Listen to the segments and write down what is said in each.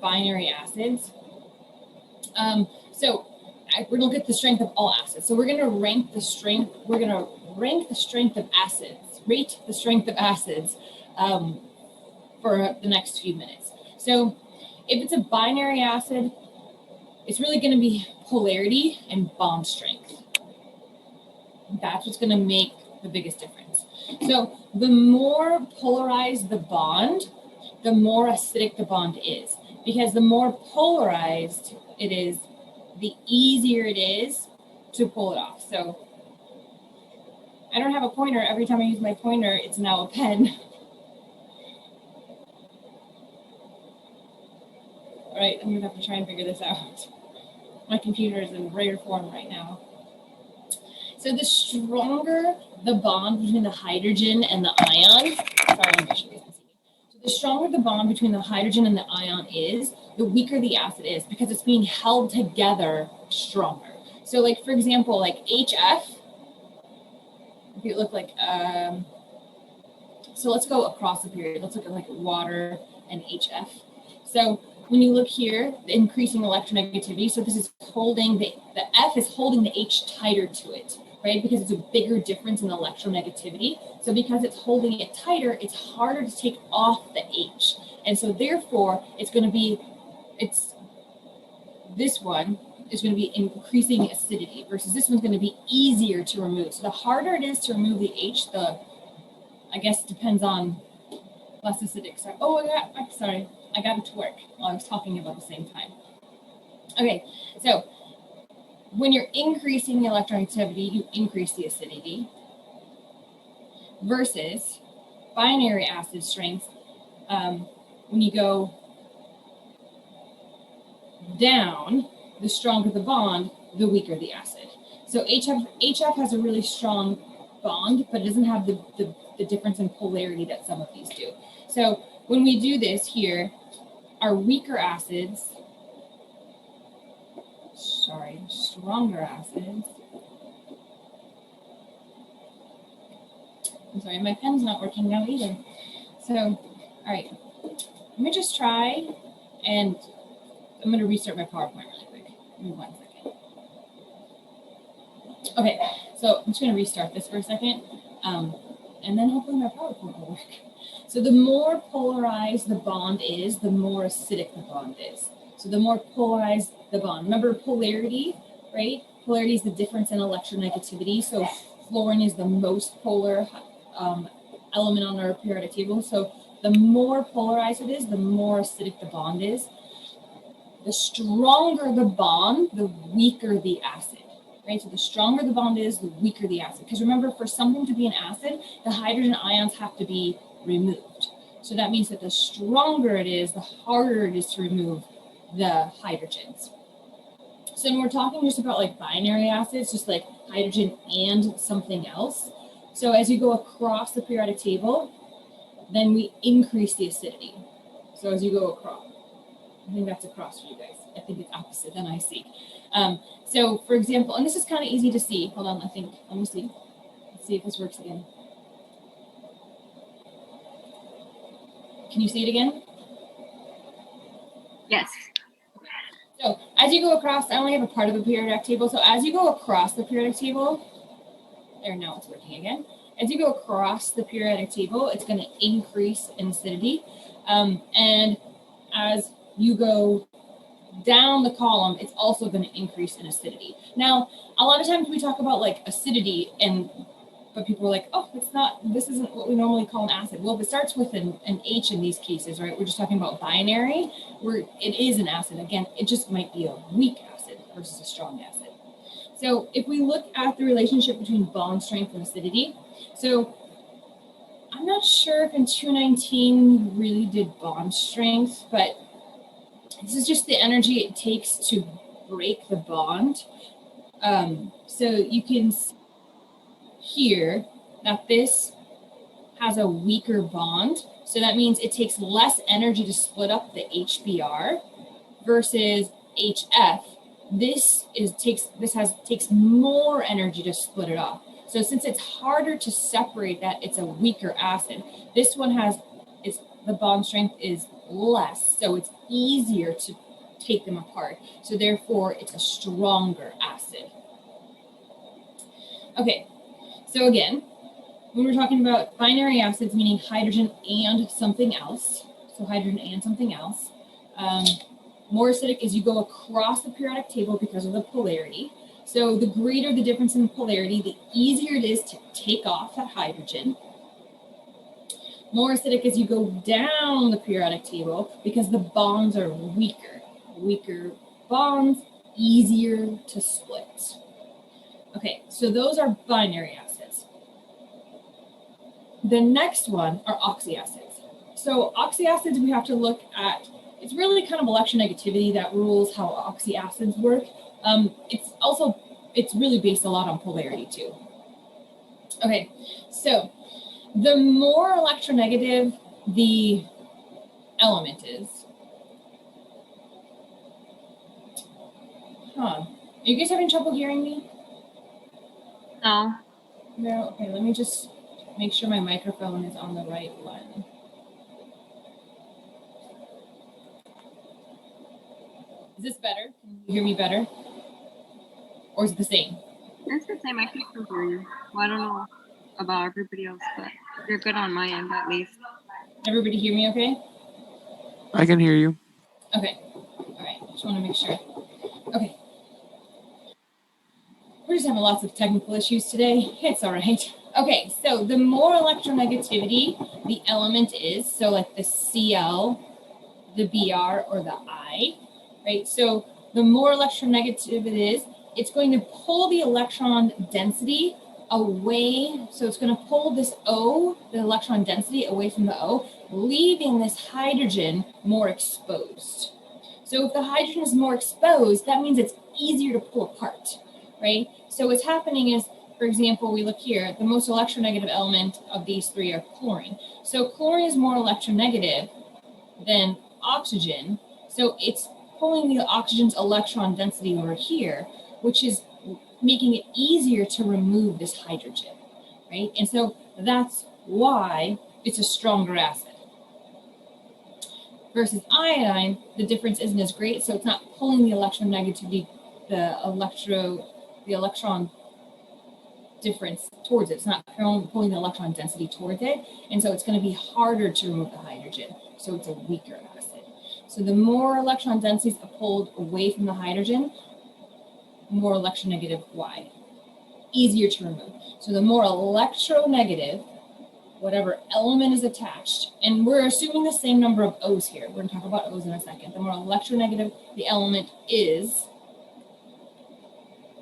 binary acids. So we're gonna look at the strength of all acids. So we're gonna rank the strength. We're gonna rank the strength of acids. Rate the strength of acids for the next few minutes. So if it's a binary acid, it's really gonna be polarity and bond strength. That's what's gonna make the biggest difference. So the more polarized the bond, the more acidic the bond is. Because the more polarized it is, the easier it is to pull it off. So I don't have a pointer. Every time I use my pointer, it's now a pen. All right, I'm gonna have to try and figure this out. My computer is in rare form right now. So the stronger the bond between the hydrogen and the ion, so the stronger the bond between the hydrogen and the ion is, the weaker the acid is because it's being held together stronger. So like, for example, like HF, if you look like, so let's go across the period. Let's look at like water and HF. So when you look here, the increasing electronegativity, so this is holding, the F is holding the H tighter to it, right? Because it's a bigger difference in electronegativity. So because it's holding it tighter, it's harder to take off the H. And so therefore, it's going to be, this one is going to be increasing acidity versus this one's going to be easier to remove. So the harder it is to remove the H, the, I guess, depends on less acidic. So, oh, sorry, I got it to work while I was talking about the same time. Okay, so when you're increasing the electronegativity, you increase the acidity versus binary acid strength. When you go down, the stronger the bond, the weaker the acid. So HF has a really strong bond, but it doesn't have the difference in polarity that some of these do. So when we do this here, our weaker acids, stronger acids. I'm sorry, my pen's not working now either. So, all right, let me just try, and I'm going to restart my PowerPoint really quick. Give me 1 second. Okay, so I'm just going to restart this for a second, and then hopefully my PowerPoint will work. So the more polarized the bond is, the more acidic the bond is. So the more polarized the bond. Remember polarity, right? Polarity is the difference in electronegativity. So fluorine is the most polar element on our periodic table. So the more polarized it is, the more acidic the bond is. The stronger the bond, the weaker the acid, right? So the stronger the bond is, the weaker the acid. Because remember, for something to be an acid, the hydrogen ions have to be removed. So that means that the stronger it is, the harder it is to remove the hydrogens. So when we're talking just about like binary acids, just like hydrogen and something else. So as you go across the periodic table, then we increase the acidity. So as you go across, I think that's across for you guys. I think it's opposite than I see. So for example, and this is kind of easy to see. Hold on, let me see. Let's see if this works again. Can you see it again? Yes. So as you go across, I only have a part of the periodic table. So as you go across the periodic table, there, now it's working again. As you go across the periodic table, it's going to increase in acidity. And as you go down the column, it's also going to increase in acidity. Now, a lot of times we talk about like acidity, but people are like, oh, it's not, this isn't what we normally call an acid. Well, if it starts with an H in these cases, right? We're just talking about binary, where it is an acid. Again, it just might be a weak acid versus a strong acid. So if we look at the relationship between bond strength and acidity, so I'm not sure if in 219 we really did bond strength, but this is just the energy it takes to break the bond. So you can see here that this has a weaker bond. So that means it takes less energy to split up the HBr versus HF. This takes more energy to split it off. So since it's harder to separate that, it's a weaker acid. This one the bond strength is less, so it's easier to take them apart. So therefore, it's a stronger acid. Okay, so again, when we're talking about binary acids, meaning hydrogen and something else, so hydrogen and something else, more acidic as you go across the periodic table because of the polarity. So the greater the difference in polarity, the easier it is to take off that hydrogen. More acidic as you go down the periodic table because the bonds are weaker. Weaker bonds, easier to split. Okay, so those are binary acids. The next one are oxyacids. So oxyacids we have to look at, it's really kind of electronegativity that rules how oxyacids work. It's really based a lot on polarity too. Okay, so the more electronegative the element is, are you guys having trouble hearing me? No. No? Okay, let me just make sure my microphone is on the right one. Is this better? Can you hear me better? Or is it the same? It's the same. I can still hear you. Well, I don't know about everybody else, but you're good on my end at least. Everybody hear me okay? I can hear you. Okay. All right. Just want to make sure. Okay. We're just having lots of technical issues today. It's all right. Okay. So the more electronegativity the element is, so like the Cl, the Br, or the I, right? So the more electronegative it is, it's going to pull the electron density away. So it's going to pull this O, the electron density, away from the O, leaving this hydrogen more exposed. So if the hydrogen is more exposed, that means it's easier to pull apart, right? So what's happening is, for example, we look here, the most electronegative element of these three are chlorine. So chlorine is more electronegative than oxygen. So it's pulling the oxygen's electron density over here, which is making it easier to remove this hydrogen, right? And so that's why it's a stronger acid. Versus iodine, the difference isn't as great, so it's not pulling the electronegativity, the electron difference towards it. It's not pulling the electron density towards it, and so it's going to be harder to remove the hydrogen, so it's a weaker acid. So the more electron densities are pulled away from the hydrogen, more electronegative Y. Easier to remove. So the more electronegative, whatever element is attached, and we're assuming the same number of O's here. We're going to talk about O's in a second. The more electronegative the element is,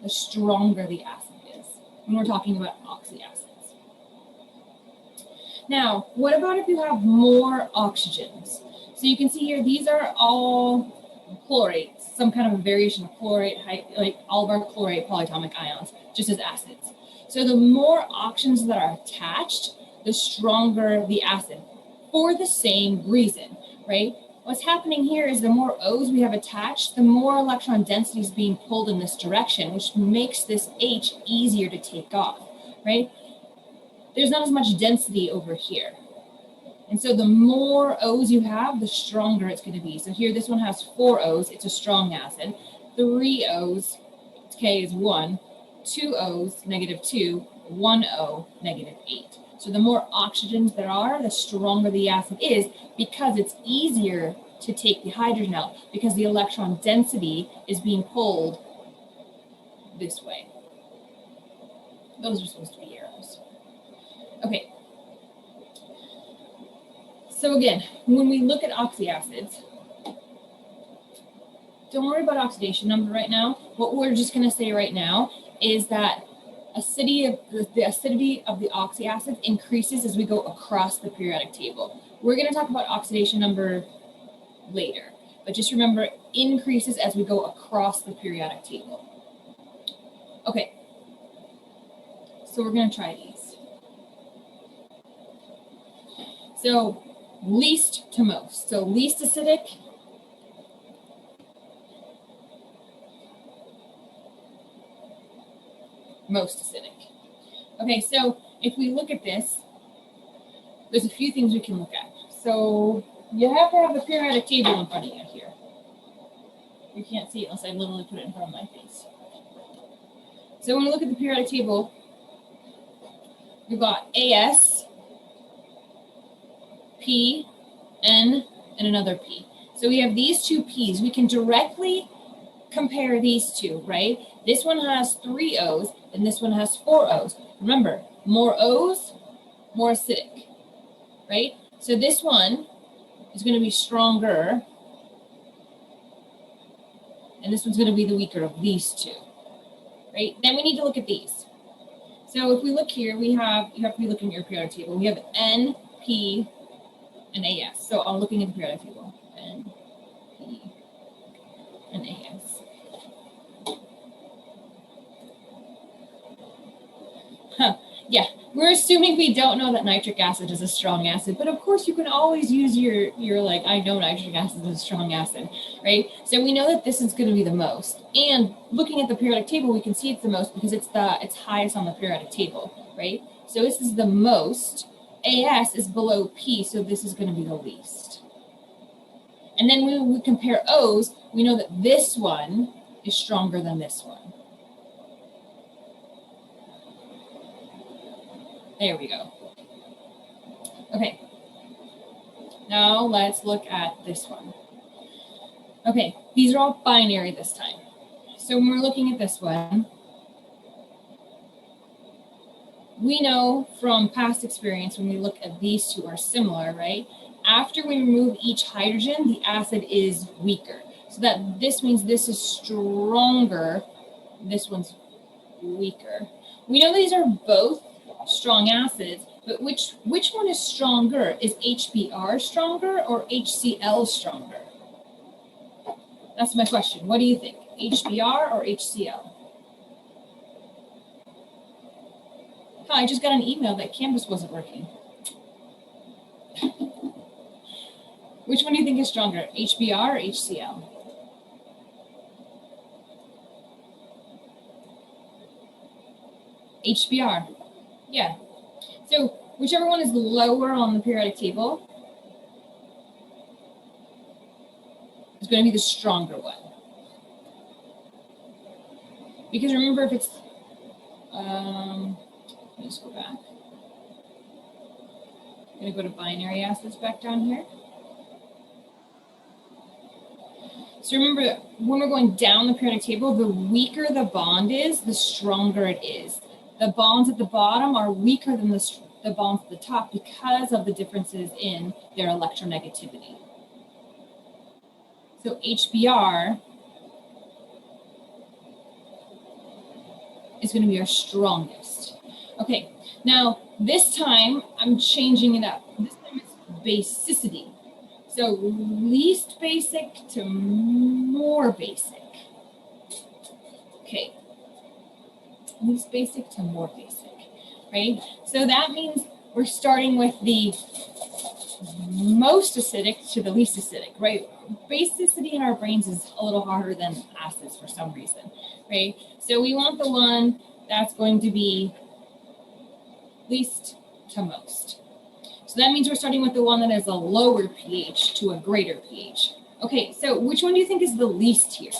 the stronger the acid is. When we're talking about oxyacids. Now, what about if you have more oxygens? So you can see here, these are all chlorates, some kind of a variation of chlorate, like all of our chlorate polyatomic ions, just as acids. So the more oxygens that are attached, the stronger the acid, for the same reason, right? What's happening here is the more O's we have attached, the more electron density is being pulled in this direction, which makes this H easier to take off, right? There's not as much density over here. And so the more O's you have, the stronger it's going to be. So here, this one has 4 O's. It's a strong acid. 3 O's, K is 1. 2 O's, -2. 1 O, -8. So the more oxygens there are, the stronger the acid is, because it's easier to take the hydrogen out, because the electron density is being pulled this way. Those are supposed to be arrows. Okay. So again, when we look at oxyacids, don't worry about oxidation number right now. What we're just going to say right now is that the acidity of the oxyacids increases as we go across the periodic table. We're going to talk about oxidation number later, but just remember, it increases as we go across the periodic table. Okay, so we're going to try these. So least to most. So least acidic, most acidic. Okay, so if we look at this, there's a few things we can look at. So you have to have the periodic table in front of you here. You can't see it unless I literally put it in front of my face. So when we look at the periodic table, we've got AS, P, N, and another P. So we have these two P's. We can directly compare these two, right? This one has 3 O's and this one has 4 O's. Remember, more O's, more acidic, right? So this one is going to be stronger and this one's going to be the weaker of these two, right? Then we need to look at these. So if we look here, you have to be looking at your periodic table. We have N, P, and AS. So I'm looking at the periodic table. N, P, and AS. Yeah, we're assuming we don't know that nitric acid is a strong acid, but of course you can always use your like, I know nitric acid is a strong acid, right? So we know that this is going to be the most. And looking at the periodic table, we can see it's the most because it's highest on the periodic table, right? So this is the most. AS is below P, so this is going to be the least. And then when we compare O's, we know that this one is stronger than this one. There we go. Okay. Now let's look at this one. Okay, these are all binary this time. So when we're looking at this one, we know from past experience when we look at these two are similar, right? After we remove each hydrogen, the acid is weaker. So that this means this is stronger, this one's weaker. We know these are both strong acids, but which one is stronger? Is HBr stronger or HCl stronger? That's my question. What do you think? HBr or HCl? Oh, I just got an email that Canvas wasn't working. Which one do you think is stronger, HBr or HCl? HBr. Yeah. So whichever one is lower on the periodic table is going to be the stronger one. Because remember, if it's, let me just go back. I'm going to go to binary acids back down here. So remember, when we're going down the periodic table, the weaker the bond is, the stronger it is. The bonds at the bottom are weaker than the bonds at the top because of the differences in their electronegativity. So HBr is going to be our strongest. Okay, now this time I'm changing it up. This time it's basicity. So least basic to more basic. Okay. Least basic to more basic, right? So that means we're starting with the most acidic to the least acidic, right? Basicity in our brains is a little harder than acids for some reason, right? So we want the one that's going to be least to most. So that means we're starting with the one that has a lower pH to a greater pH. Okay, so which one do you think is the least here?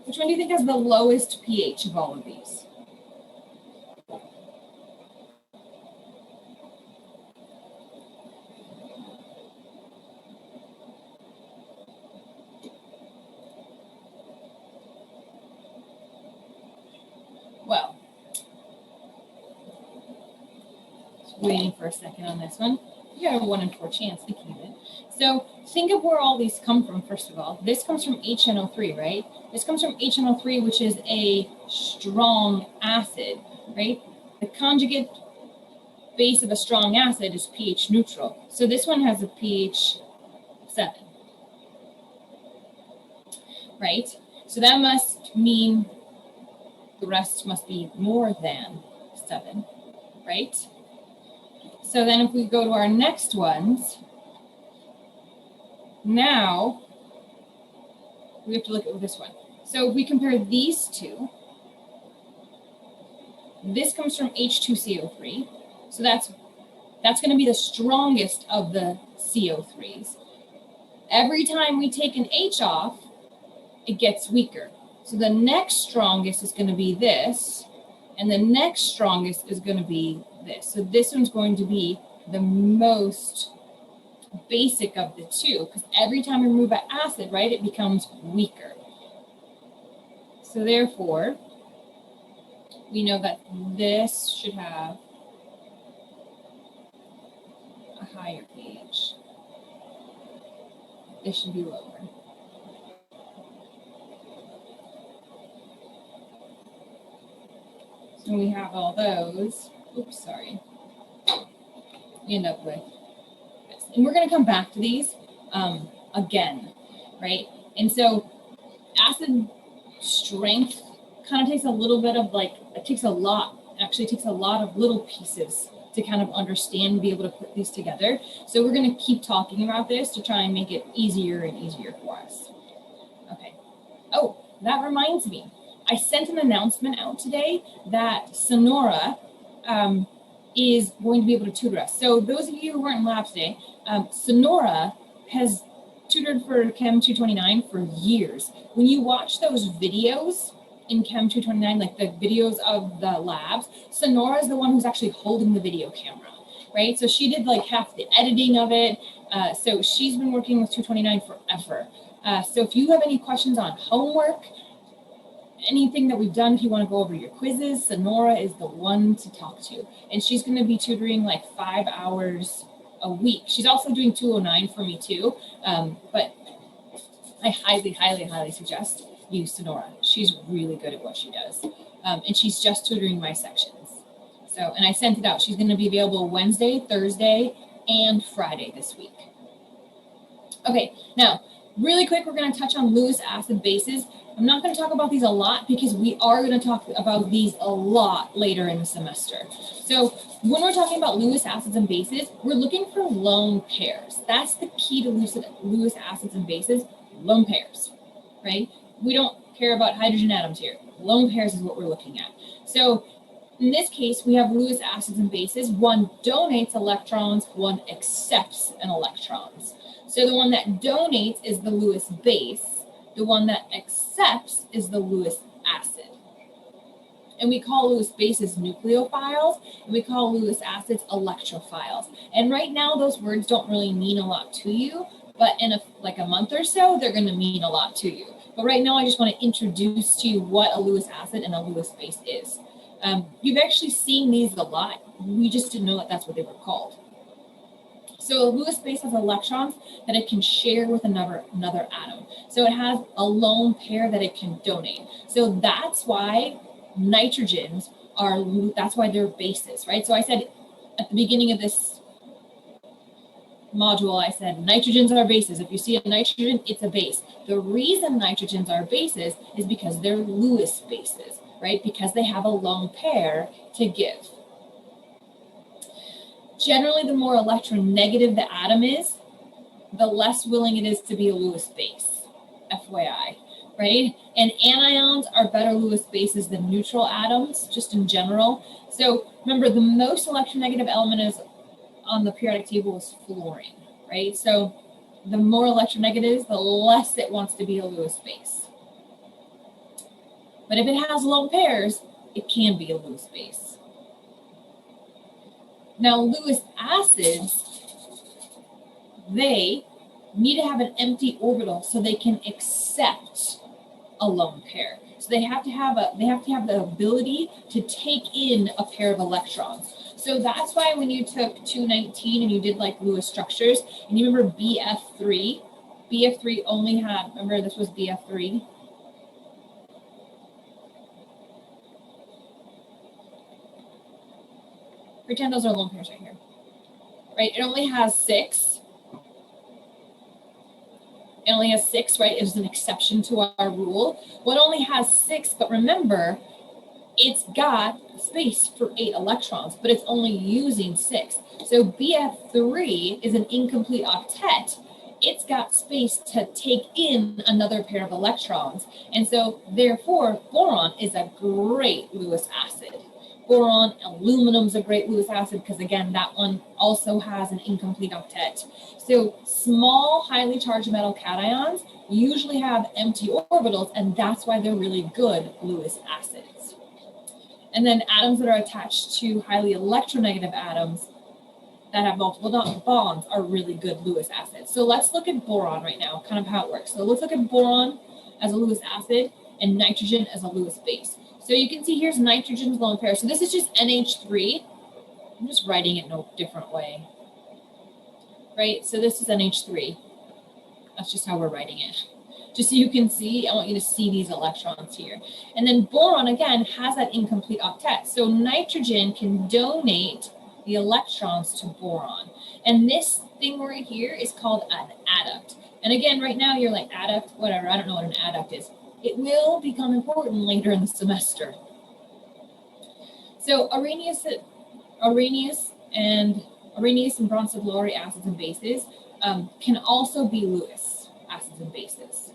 Which one do you think has the lowest pH of all of these? Well, just waiting for a second on this one. You got a 1 in 4 chance thinking of it. So think of where all these come from, first of all. This comes from HNO3, right? This comes from HNO3, which is a strong acid, right? The conjugate base of a strong acid is pH neutral. So this one has a pH 7, right? So that must mean the rest must be more than 7, right? So then if we go to our next ones, now we have to look at this one. So if we compare these two, this comes from H2CO3. So that's That's going to be the strongest of the CO3s. Every time we take an H off, it gets weaker. So the next strongest is going to be this, and the next strongest is going to be this. So this one's going to be the most basic of the two, because every time we remove an acid, right, it becomes weaker. So therefore, we know that this should have a higher pH. This should be lower. So we have all those. Oops, sorry. We end up with this. And we're going to come back to these again, right? And so acid strength kind of takes a little bit of actually takes a lot of little pieces to kind of understand and be able to put these together. So we're going to keep talking about this to try and make it easier and easier for us. Okay. Oh, that reminds me. I sent an announcement out today that Sonora is going to be able to tutor us. So those of you who weren't in lab today, Sonora has tutored for Chem 229 for years. When you watch those videos in Chem 229, like the videos of the labs, Sonora is the one who's actually holding the video camera, right? So she did like half the editing of it. So she's been working with 229 forever. So if you have any questions on homework, anything that we've done, if you want to go over your quizzes, Sonora is the one to talk to. And she's going to be tutoring like 5 hours a week. She's also doing 209 for me too. But I highly, highly, highly suggest use Sonora. She's really good at what she does. And she's just tutoring my sections. So, and I sent it out. She's going to be available Wednesday, Thursday, and Friday this week. Okay, now, really quick, we're going to touch on Lewis acid bases. I'm not going to talk about these a lot because we are going to talk about these a lot later in the semester. So when we're talking about Lewis acids and bases, we're looking for lone pairs. That's the key to Lewis acids and bases, lone pairs, right? We don't care about hydrogen atoms here. Lone pairs is what we're looking at. So in this case, we have Lewis acids and bases. One donates electrons, one accepts an electrons. So the one that donates is the Lewis base. The one that accepts is the Lewis acid. And we call Lewis bases nucleophiles, and we call Lewis acids electrophiles. And right now, those words don't really mean a lot to you, but in like a month or so, they're going to mean a lot to you. But right now, I just want to introduce to you what a Lewis acid and a Lewis base is. You've actually seen these a lot. We just didn't know that that's what they were called. So a Lewis base has electrons that it can share with another atom. So it has a lone pair that it can donate. So that's why nitrogens that's why they're bases, right? So I said at the beginning of this module, I said nitrogens are bases. If you see a nitrogen, it's a base. The reason nitrogens are bases is because they're Lewis bases, right? Because they have a lone pair to give. Generally, the more electronegative the atom is, the less willing it is to be a Lewis base, FYI, right? And anions are better Lewis bases than neutral atoms, just in general. So remember, the most electronegative element is on the periodic table is fluorine, right? So the more electronegative, the less it wants to be a Lewis base. But if it has lone pairs, it can be a Lewis base. Now, Lewis acids, they need to have an empty orbital so they can accept a lone pair. So they have to have the ability to take in a pair of electrons. So that's why when you took 219 and you did like Lewis structures, and you remember BF3 only had, remember this was BF3? Pretend those are lone pairs right here, right? It only has 6. It only has 6, right? It's an exception to our rule. Well, it only has 6, but remember, it's got space for 8 electrons, but it's only using 6. So BF3 is an incomplete octet. It's got space to take in another pair of electrons. And so, therefore, boron is a great Lewis acid. Boron, aluminum's a great Lewis acid because, again, that one also has an incomplete octet. So small, highly charged metal cations usually have empty orbitals, and that's why they're really good Lewis acids. And then atoms that are attached to highly electronegative atoms that have multiple bonds are really good Lewis acids. So let's look at boron right now, kind of how it works. So let's look at boron as a Lewis acid and nitrogen as a Lewis base. So you can see here's nitrogen's lone pair. So this is just NH3. I'm just writing it in a different way, right? So this is NH3. That's just how we're writing it. Just so you can see, I want you to see these electrons here. And then boron, again, has that incomplete octet. So nitrogen can donate the electrons to boron. And this thing right here is called an adduct. And again, right now you're like, adduct, whatever, I don't know what an adduct is. It will become important later in the semester. So Arrhenius and bronzolurate acids and bases can also be Lewis acids and bases.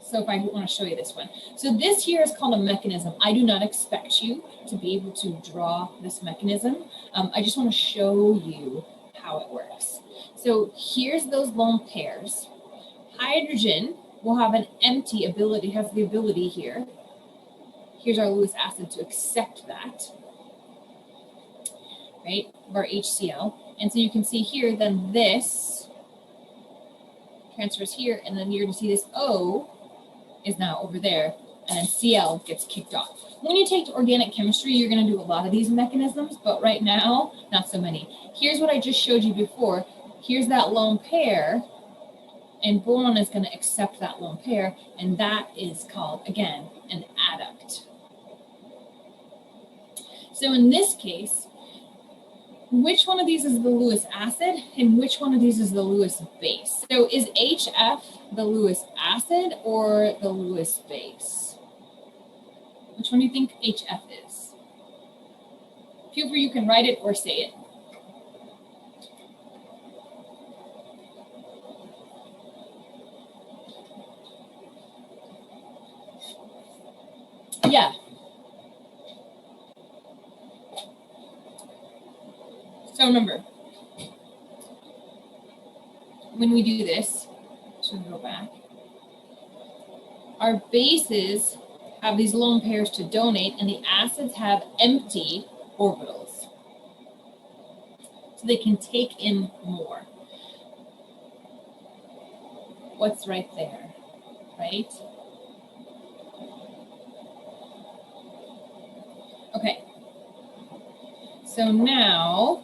So if I want to show you this one. So this here is called a mechanism. I do not expect you to be able to draw this mechanism. I just want to show you how it works. So here's those lone pairs. Hydrogen will have an empty ability, has the ability here. Here's our Lewis acid to accept that, right, of our HCl. And so you can see here, then this transfers here, and then you're going to see this O is now over there, and then Cl gets kicked off. When you take organic chemistry, you're going to do a lot of these mechanisms, but right now, not so many. Here's what I just showed you before. Here's that lone pair, and boron is going to accept that lone pair, and that is called, again, an adduct. So in this case, which one of these is the Lewis acid and which one of these is the Lewis base? So is HF the Lewis acid or the Lewis base? Which one do you think HF is? Feel free, you can write it or say it. Yeah. So remember, when we do this, so we go back, our bases have these lone pairs to donate, and the acids have empty orbitals. So they can take in more. What's right there, right? Okay. So now,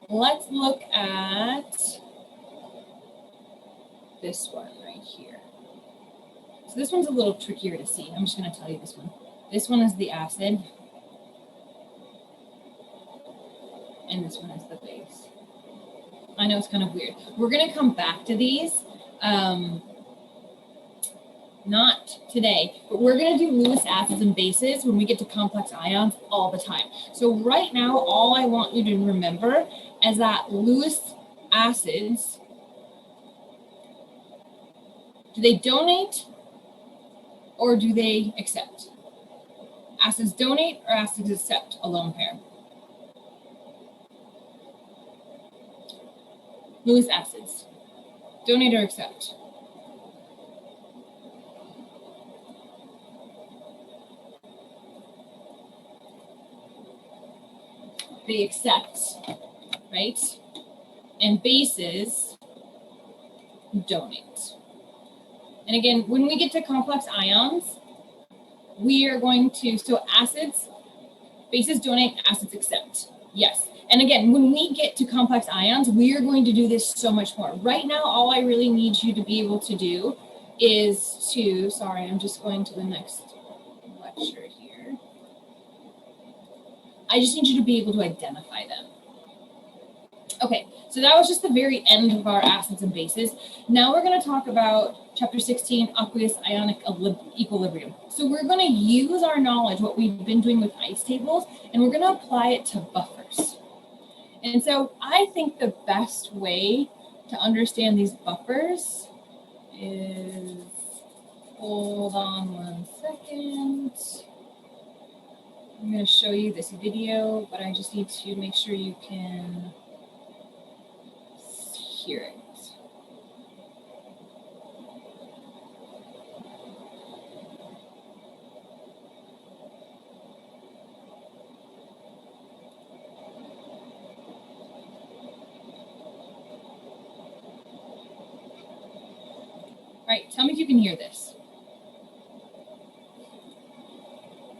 let's look at this one right here. So this one's a little trickier to see. I'm just going to tell you this one. This one is the acid, and this one is the base. I know it's kind of weird. We're going to come back to these, not today, but we're going to do Lewis acids and bases when we get to complex ions all the time. So right now, all I want you to remember is that Lewis acids, do they donate or do they accept? Acids donate or acids accept a lone pair? Lewis acids, donate or accept? They accept, right? And bases donate. And again, when we get to complex ions, we are going to, so acids, bases donate, acids accept. Yes. And again, when we get to complex ions, we are going to do this so much more. Right now, all I really need you to be able to do is to, sorry, I'm just going to the next lecture here. I just need you to be able to identify them. Okay, so that was just the very end of our acids and bases. Now we're going to talk about chapter 16, aqueous ionic equilibrium. So we're going to use our knowledge, what we've been doing with ice tables, and we're going to apply it to buffers. And so I think the best way to understand these buffers is, hold on one second. I'm going to show you this video, but I just need to make sure you can hear it. All right, tell me if you can hear this.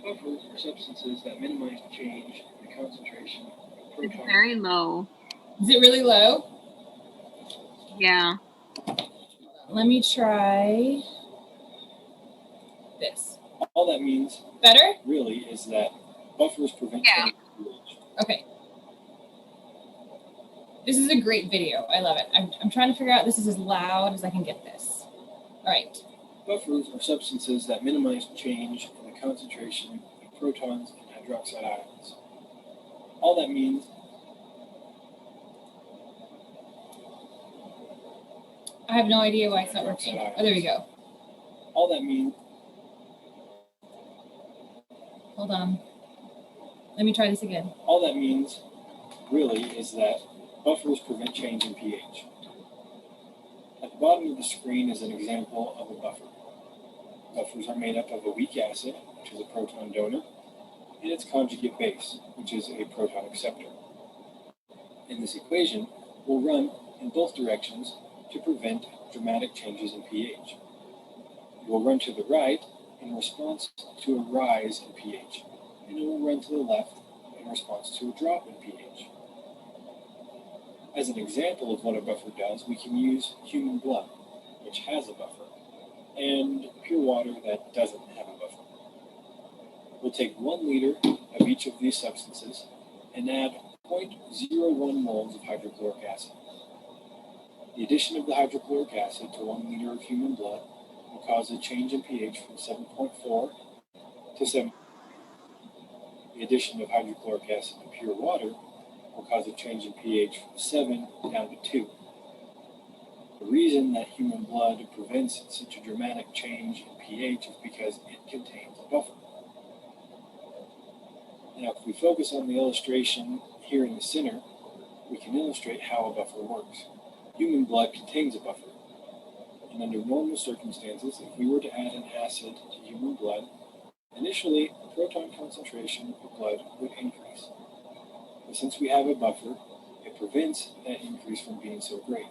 Buffers are substances that minimize change in the concentration of It's protons. very low. Is it really low? Yeah. Let me try this. All that means Better? really is that buffers prevent Yeah. change in pH. Okay. This is a great video. I love it. I'm trying to figure out this is as loud as I can get this. All right. Buffers are substances that minimize change in the concentration of protons and hydroxide ions. All that means I have no idea why it's not working. Oh, there we go. all that means Hold on. Let me try this again. all that means really is that buffers prevent change in pH. At the bottom of the screen is an example of a buffer. Buffers are made up of a weak acid, which is a proton donor, and its conjugate base, which is a proton acceptor. In this equation, we'll run in both directions to prevent dramatic changes in pH. It will run to the right in response to a rise in pH, and it will run to the left in response to a drop in pH. As an example of what a buffer does, we can use human blood, which has a buffer, and pure water that doesn't have a buffer. We'll take 1 liter of each of these substances and add 0.01 moles of hydrochloric acid. The addition of the hydrochloric acid to 1 liter of human blood will cause a change in pH from 7.4 to 7. The addition of hydrochloric acid to pure water will cause a change in pH from 7 down to 2. The reason that human blood prevents such a dramatic change in pH is because it contains a buffer. Now, if we focus on the illustration here in the center, we can illustrate how a buffer works. Human blood contains a buffer, and under normal circumstances, if we were to add an acid to human blood, initially the proton concentration of blood would increase. But since we have a buffer, it prevents that increase from being so great.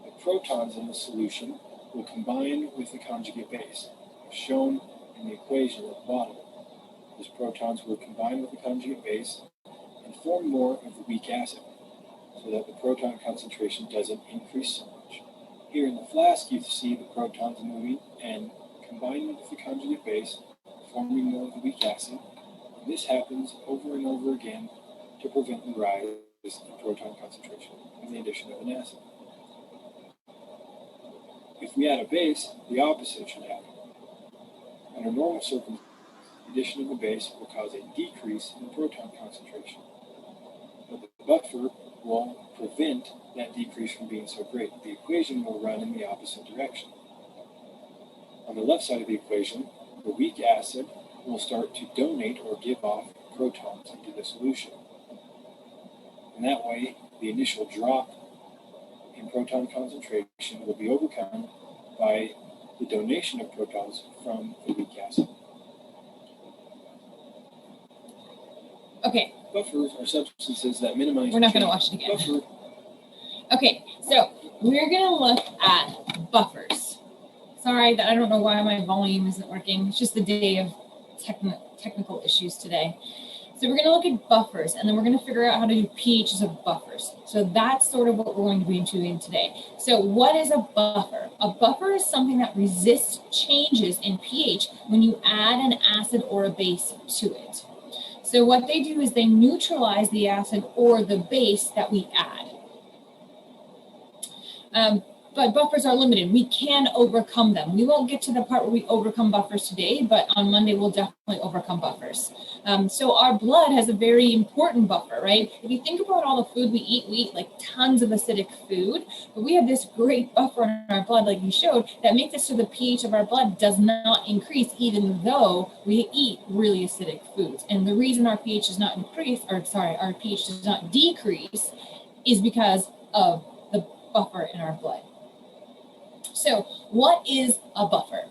The protons in the solution will combine with the conjugate base, as shown in the equation at the bottom. Those protons will combine with the conjugate base and form more of the weak acid, so that the proton concentration doesn't increase so much. Here in the flask, you see the protons moving and combining with the conjugate base, forming more of the weak acid. And this happens over and over again to prevent the rise in proton concentration and the addition of an acid. If we add a base, the opposite should happen. Under normal circumstances, the addition of a base will cause a decrease in proton concentration. But the buffer will prevent that decrease from being so great. The equation will run in the opposite direction. On the left side of the equation, the weak acid will start to donate or give off protons into the solution. And that way, the initial drop in proton concentration will be overcome by the donation of protons from the weak acid. Okay. Buffers are substances that minimize. We're not going to watch it again. Buffer. Okay, so we're going to look at buffers. Sorry that I don't know why my volume isn't working. It's just the day of technical issues today. So we're going to look at buffers, and then we're going to figure out how to do pHs of buffers. So that's sort of what we're going to be doing today. So what is a buffer? A buffer is something that resists changes in pH when you add an acid or a base to it. So what they do is they neutralize the acid or the base that we add. but buffers are limited. We can overcome them. We won't get to the part where we overcome buffers today, but on Monday we'll definitely overcome buffers. So our blood has a very important buffer, right? If you think about all the food we eat like tons of acidic food, but we have this great buffer in our blood, like you showed, that makes it so the pH of our blood does not increase even though we eat really acidic foods. And the reason our pH does not increase, or sorry, our pH does not decrease is because of the buffer in our blood. So what is a buffer?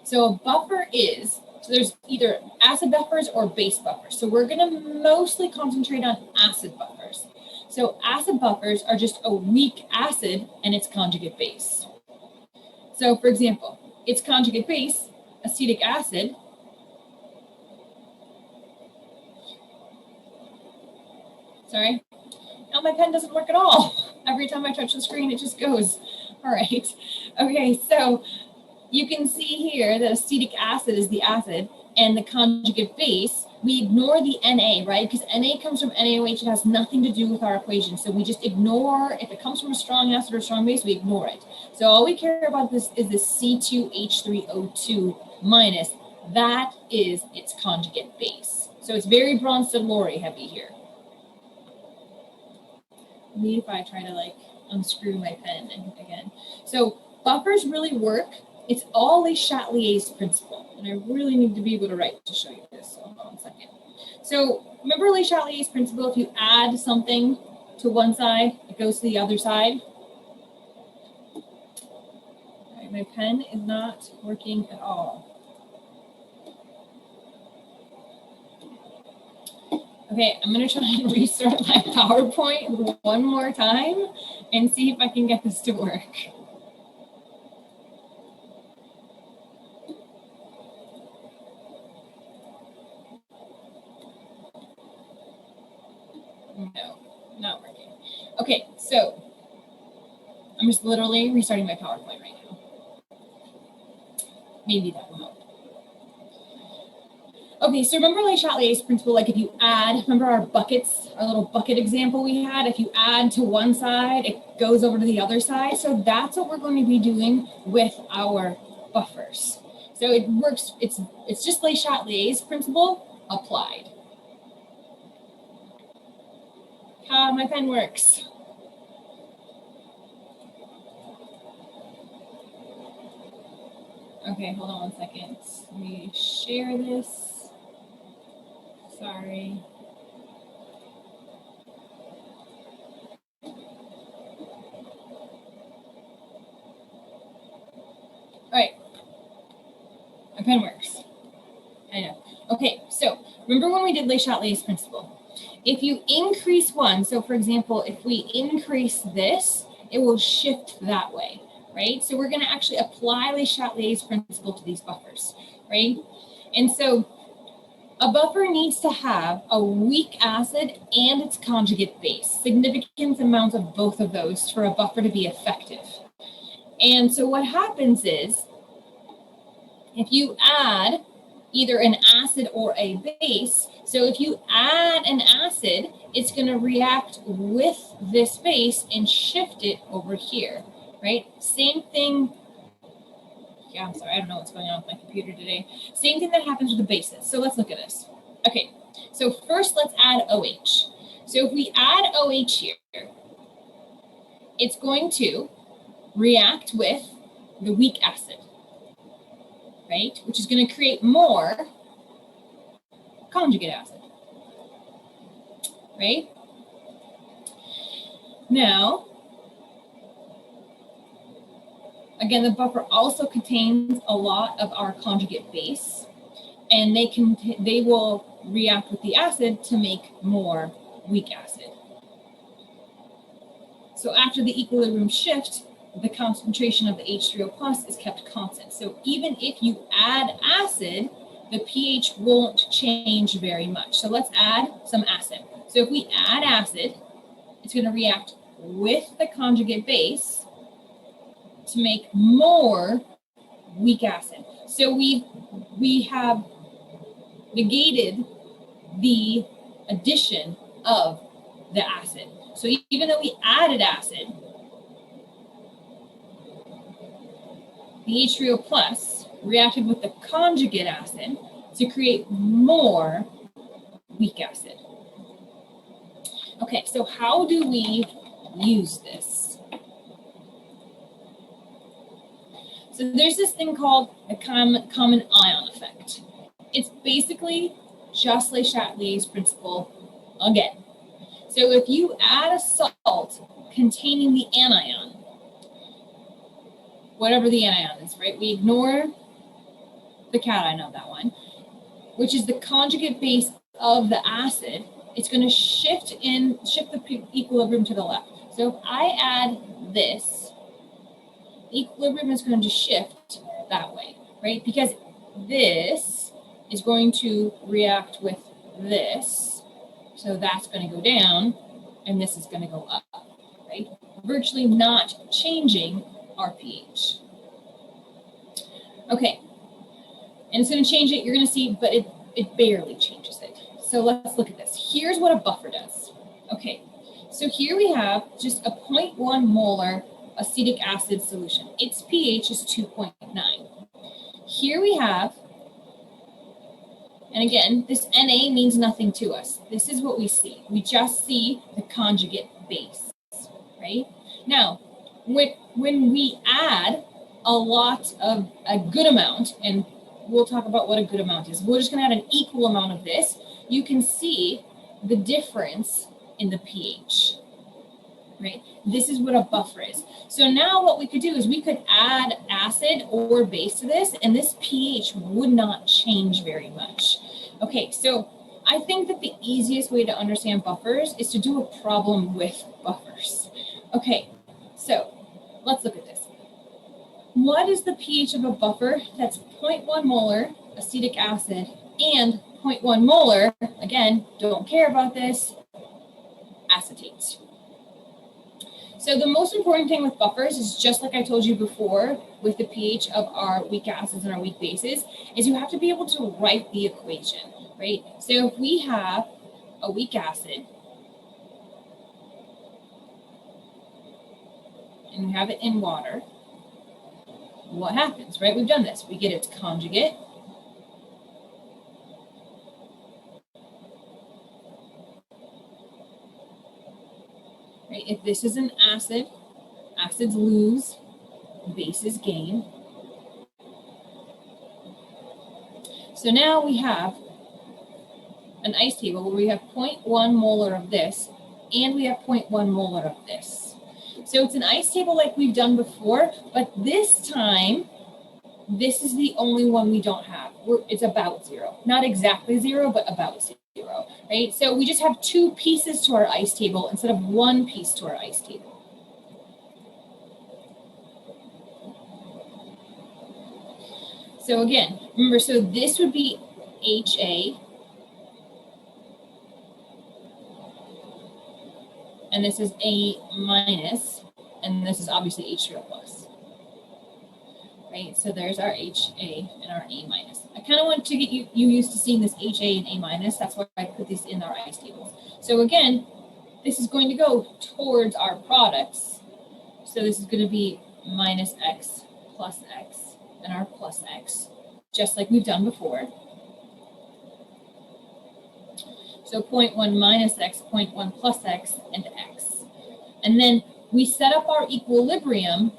So a buffer is, so there's either acid buffers or base buffers. So we're gonna mostly concentrate on acid buffers. So acid buffers are just a weak acid and its conjugate base. So for example, its conjugate base, acetic acid, sorry, now my pen doesn't work at all. Every time I touch the screen, it just goes. All right. Okay, so you can see here that acetic acid is the acid and the conjugate base. We ignore the Na, right? Because Na comes from NaOH. It has nothing to do with our equation. So we just ignore, if it comes from a strong acid or a strong base, we ignore it. So all we care about this is the C2H3O2 minus. That is its conjugate base. So it's very Bronsted-Lowry heavy here. Maybe if I try to like unscrew my pen again. So buffers really work. It's all Le Chatelier's principle. And I really need to be able to write to show you this. So hold on a second. So remember Le Chatelier's principle, if you add something to one side, it goes to the other side. All right, my pen is not working at all. Okay, I'm gonna try and restart my PowerPoint one more time and see if I can get this to work. No, not working. Okay, so I'm just literally restarting my PowerPoint right now. Maybe that will help. Okay, so remember Le Chatelier's principle, like if you add, remember our buckets, our little bucket example we had, if you add to one side, it goes over to the other side. So that's what we're going to be doing with our buffers. So it works, it's just Le Chatelier's principle applied. My pen works. Okay, hold on 1 second. Let me share this. Sorry. All right. My pen works. I know. Okay, so remember when we did Le Chatelier's principle? If you increase one, so for example, if we increase this, it will shift that way, right? So we're going to actually apply Le Chatelier's principle to these buffers, right? And so a buffer needs to have a weak acid and its conjugate base, significant amounts of both of those for a buffer to be effective. And so what happens is, if you add either an acid or a base, so if you add an acid, it's going to react with this base and shift it over here, right? Same thing. Yeah, I'm sorry, I don't know what's going on with my computer today. Same thing that happens with the bases. So let's look at this. Okay, so first let's add OH. So if we add OH here, it's going to react with the weak acid, right? Which is going to create more conjugate acid, right? Now, again, the buffer also contains a lot of our conjugate base, and they will react with the acid to make more weak acid. So after the equilibrium shift, the concentration of the H3O plus is kept constant. So even if you add acid, the pH won't change very much. So let's add some acid. So if we add acid, it's going to react with the conjugate base to make more weak acid. So we have negated the addition of the acid. So even though we added acid, the H3O plus reacted with the conjugate acid to create more weak acid. Okay, so how do we use this? So there's this thing called a common ion effect. It's basically just Le Chatelier's principle again. So if you add a salt containing the anion, whatever the anion is, right? We ignore the cation of that one, which is the conjugate base of the acid. It's going to shift the equilibrium to the left. So if I add this, the equilibrium is going to shift that way, right? Because this is going to react with this. So that's going to go down, and this is going to go up, right? Virtually not changing our pH. Okay, and it's going to change it, you're going to see, but it barely changes it. So let's look at this. Here's what a buffer does. Okay, so here we have just a 0.1 molar acetic acid solution. Its pH is 2.9. Here we have, and again, this Na means nothing to us. This is what we see. We just see the conjugate base, right? Now, when we add a good amount, and we'll talk about what a good amount is. We're just going to add an equal amount of this. You can see the difference in the pH, right? This is what a buffer is. So now what we could do is we could add acid or base to this, and this pH would not change very much. Okay, so I think that the easiest way to understand buffers is to do a problem with buffers. Okay, so let's look at this. What is the pH of a buffer that's 0.1 molar acetic acid and 0.1 molar, again, don't care about this, acetate? So the most important thing with buffers is, just like I told you before with the pH of our weak acids and our weak bases, is you have to be able to write the equation, right? So if we have a weak acid and we have it in water, what happens, right? We've done this. We get its conjugate. Right? If this is an acid, acids lose, bases gain. So now we have an ice table where we have 0.1 molar of this and we have 0.1 molar of this. So it's an ice table like we've done before, but this time, this is the only one we don't have. It's about zero. Not exactly zero, but about zero, right? So we just have two pieces to our ice table instead of one piece to our ice table. So again, remember, so this would be HA, and this is A minus, and this is obviously H3O plus. Right, so there's our HA and our A minus. I kind of want to get you used to seeing this HA and A minus. That's why I put these in our ice tables. So again, this is going to go towards our products. So this is going to be minus X plus X and our plus X, just like we've done before. So 0.1 minus X, 0.1 plus X, and X. And then we set up our equilibrium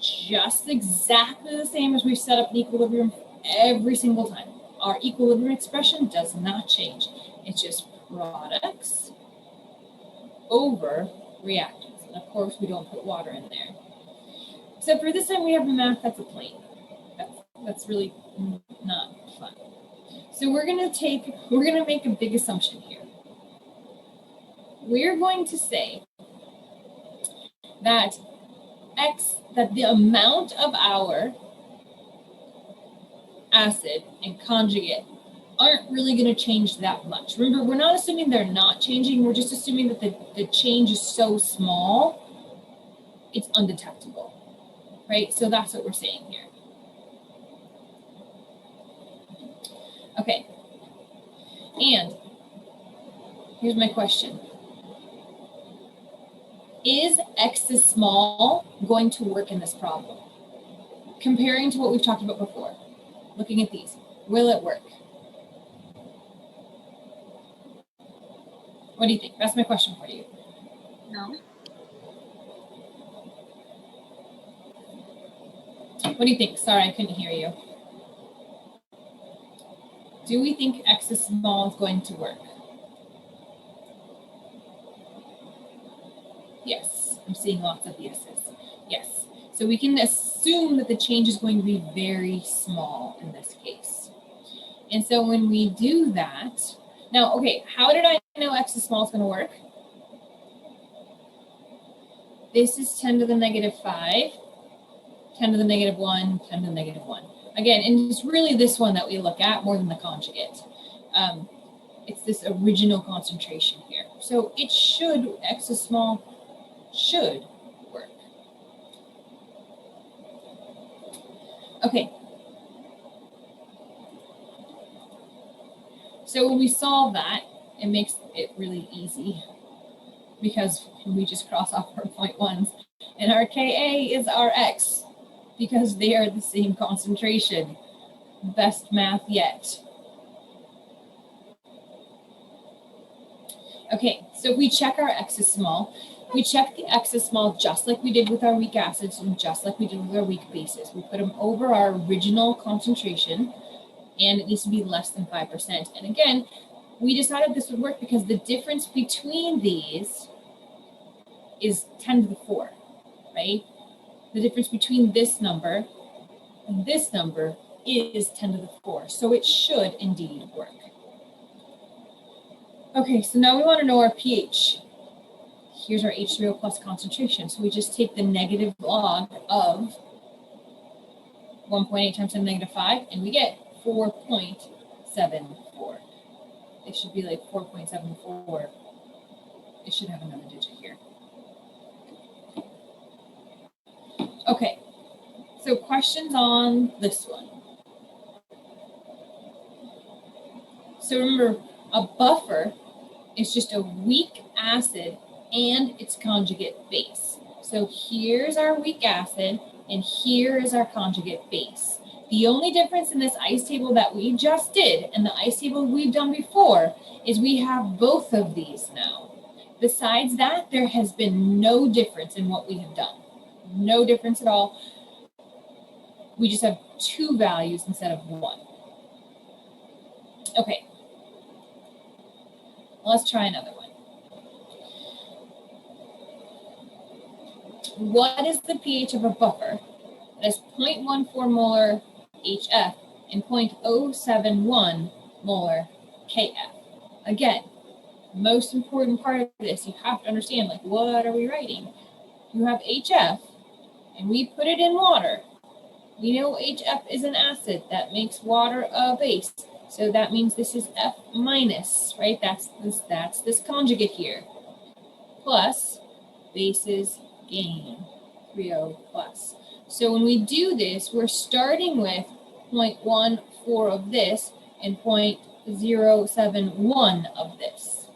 just exactly the same as we set up the equilibrium every single time. Our equilibrium expression does not change. It's just products over reactants. And of course, we don't put water in there. Except for this time we have a math that's a plane. That's really not fun. So we're gonna make a big assumption here. We're going to say that the amount of our acid and conjugate aren't really going to change that much. Remember, we're not assuming they're not changing. We're just assuming that the change is so small, it's undetectable, right? So that's what we're saying here. Okay. And here's my question. Is X is small going to work in this problem? comparing to what we've talked about before, looking at these, will it work? What do you think? That's my question for you. No. What do you think? Sorry, I couldn't hear you. Do we think X is small is going to work? Yes, I'm seeing lots of yeses. Yes. So we can assume that the change is going to be very small in this case. And so when we do that, now, okay, how did I know X is small is going to work? This is 10 to the negative 5, 10 to the negative 1, 10 to the negative 1. Again, and it's really this one that we look at more than the conjugate. It's this original concentration here. So it should, X is small, should work. Okay. So when we solve that, it makes it really easy because we just cross off our point ones. And our Ka is our X because they are the same concentration. Best math yet. Okay, so if we check our X is small, we check the X is small just like we did with our weak acids and just like we did with our weak bases. We put them over our original concentration and it needs to be less than 5%. And again, we decided this would work because the difference between these is 10 to the 4, right? The difference between this number and this number is 10 to the 4. So it should indeed work. Okay, so now we want to know our pH. Here's our H3O plus concentration. So we just take the negative log of 1.8 times 10 to the negative 5, and we get 4.74. It should be like 4.74. It should have another digit here. Okay, so questions on this one. So remember, a buffer is just a weak acid and its conjugate base. So here's our weak acid and here is our conjugate base. The only difference in this ice table that we just did and the ice table we've done before is we have both of these now. Besides that, there has been no difference in what we have done. No difference at all. We just have two values instead of one. Okay. Let's try another one. What is the pH of a buffer that has 0.14 molar HF and 0.071 molar KF? Again, most important part of this, you have to understand, like, what are we writing? You have HF, and we put it in water. We know HF is an acid that makes water a base. So that means this is F minus, right? That's this conjugate here. Plus bases gain, 3O plus. So when we do this, we're starting with 0.14 of this and 0.071 of this,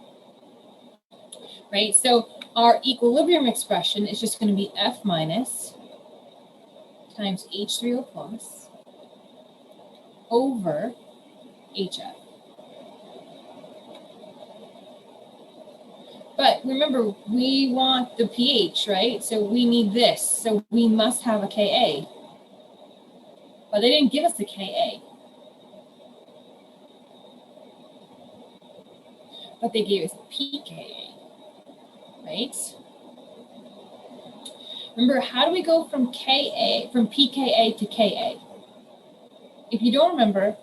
right? So our equilibrium expression is just going to be F minus times H3O plus over HF. But remember, we want the pH, right? So we need this. So we must have a Ka. But they didn't give us a Ka. But they gave us pKa, right? Remember, how do we go from pKa to Ka? If you don't remember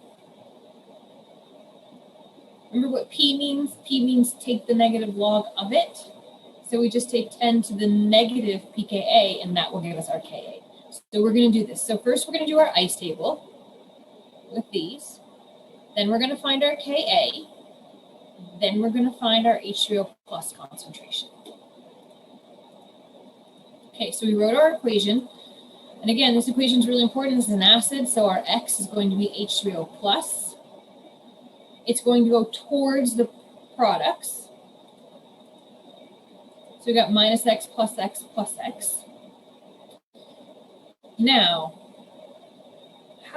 what P means? P means take the negative log of it. So we just take 10 to the negative pKa, and that will give us our Ka. So we're going to do this. So first we're going to do our ice table with these. Then we're going to find our Ka. Then we're going to find our H3O plus concentration. Okay, so we wrote our equation. And again, this equation is really important. This is an acid, so our X is going to be H3O plus. It's going to go towards the products. So we got minus X plus X plus X. Now,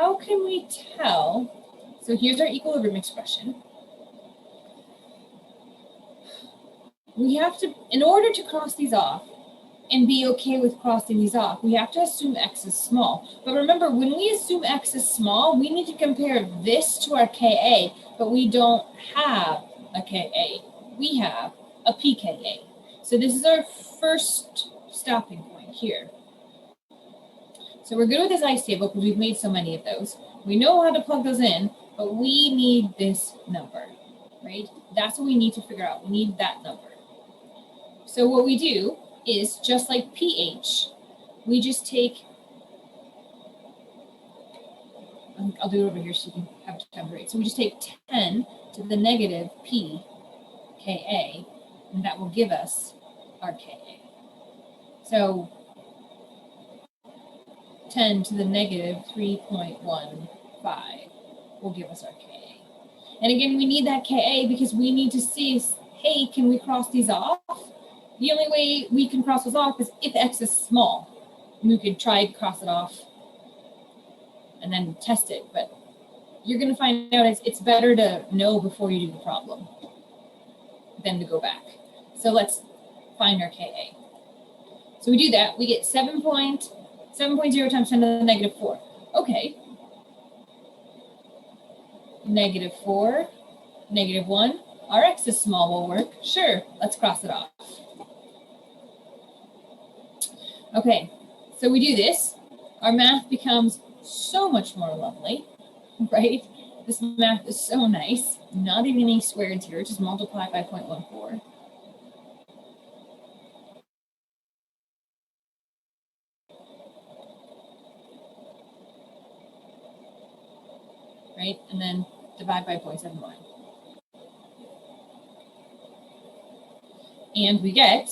how can we tell? So here's our equilibrium expression. We have to, in order to cross these off and be okay with crossing these off, we have to assume x is small. But remember, when we assume x is small, we need to compare this to our Ka, but we don't have a Ka. We have a pKa. So this is our first stopping point here. So we're good with this ice table because we've made so many of those. We know how to plug those in, but we need this number, right? That's what we need to figure out. We need that number. So what we do is, just like pH, we just take, I'll do it over here so you can have time to write. So we just take 10 to the negative p Ka, and that will give us our Ka. So 10 to the negative 3.15 will give us our Ka. And again, we need that Ka because we need to see, hey, can we cross these off? The only way we can cross those off is if x is small. We could try to cross it off and then test it, but you're going to find out it's better to know before you do the problem than to go back. So let's find our Ka. So we do that. We get 7.0 times 10 to the negative 4. Okay. Negative 4, negative 1. Our x is small will work. Sure, let's cross it off. Okay, so we do this. Our math becomes so much more lovely, right? This math is so nice. Not even any squareds here, just multiply by 0.14. Right, and then divide by 0.71. And we get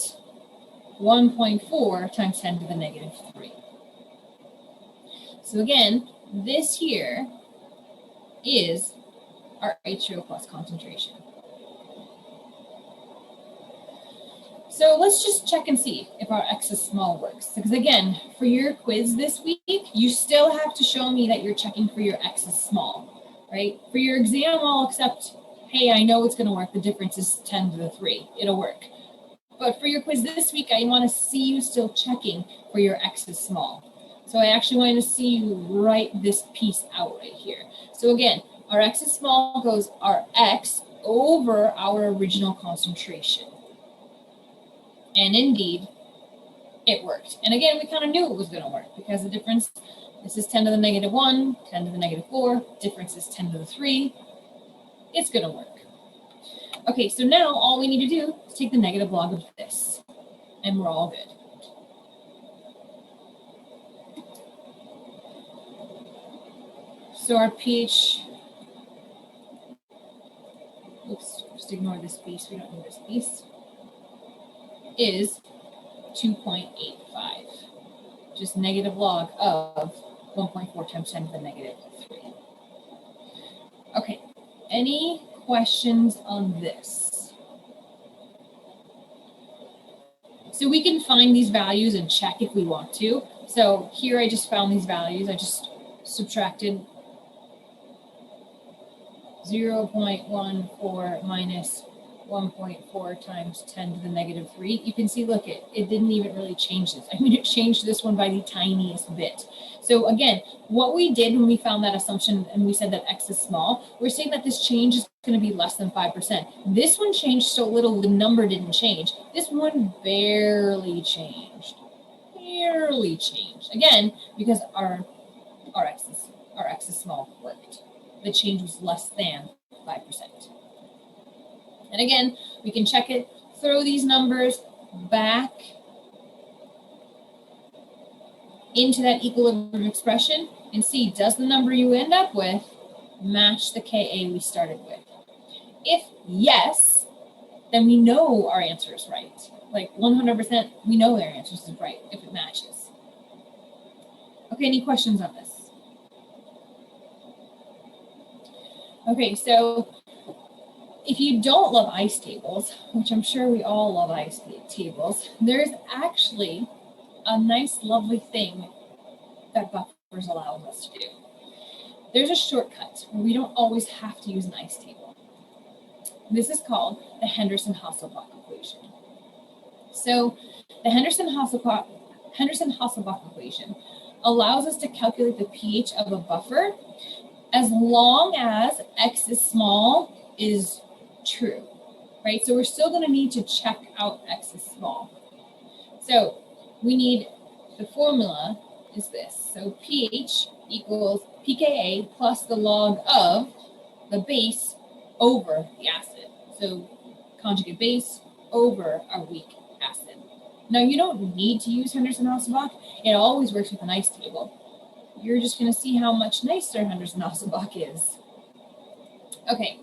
1.4 times 10 to the negative 3. So again, this here is our H2O plus concentration. So let's just check and see if our x is small works. Because again, for your quiz this week, you still have to show me that you're checking for your x is small, right? For your exam, I'll accept, hey, I know it's going to work. The difference is 10 to the 3. It'll work. But for your quiz this week, I want to see you still checking for your x is small. So I actually want to see you write this piece out right here. So again, our x is small goes our x over our original concentration. And indeed, it worked. And again, we kind of knew it was going to work because the difference, this is 10 to the negative 1, 10 to the negative 4, difference is 10 to the 3. It's going to work. Okay, so now all we need to do is take the negative log of this, and we're all good. So our pH, oops, just ignore this piece, we don't need this piece, is 2.85, just negative log of 1.4 times 10 to the negative 3. Okay, any questions on this? So we can find these values and check if we want to. So here I just found these values. I just subtracted 0.14 minus 1.4 times 10 to the negative 3. You can see, look, it didn't even really change this. I mean, it changed this one by the tiniest bit. So again, what we did when we found that assumption and we said that x is small, we're saying that this change is going to be less than 5%. This one changed so little, the number didn't change. This one barely changed. Barely changed. Again, because our x is small worked. The change was less than 5%. And again, we can check it, throw these numbers back into that equilibrium expression and see, does the number you end up with match the Ka we started with? If yes, then we know our answer is right. Like 100%, we know our answer is right if it matches. Okay, any questions on this? Okay, so if you don't love ice tables, which I'm sure we all love ice tables, there's actually a nice, lovely thing that buffers allows us to do. there's a shortcut where we don't always have to use an ice table. This is called the Henderson-Hasselbalch equation. So the Henderson-Hasselbalch equation allows us to calculate the pH of a buffer as long as x is small is true, right? So we're still going to need to check out x is small. So we need, the formula is this. So pH equals pKa plus the log of the base over the acid. So conjugate base over our weak acid. Now you don't need to use Henderson-Hasselbalch. It always works with an ice table. You're just going to see how much nicer Henderson-Hasselbalch is. Okay,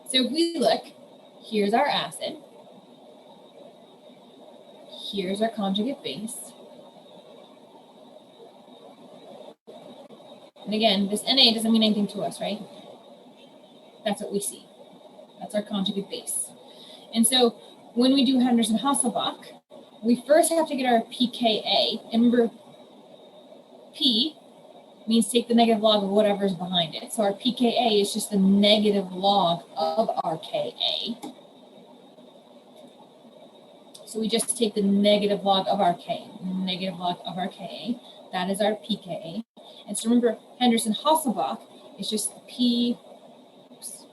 so if we look, here's our acid. Here's our conjugate base. And again, this Na doesn't mean anything to us, right? That's what we see. That's our conjugate base. And so when we do Henderson-Hasselbalch, we first have to get our pKa. And remember, P means take the negative log of whatever's behind it. So our pKa is just the negative log of our Ka. So we just take the negative log of our K, negative log of our Ka. That is our pKa. And so remember, Henderson-Hasselbalch is just P. Oops.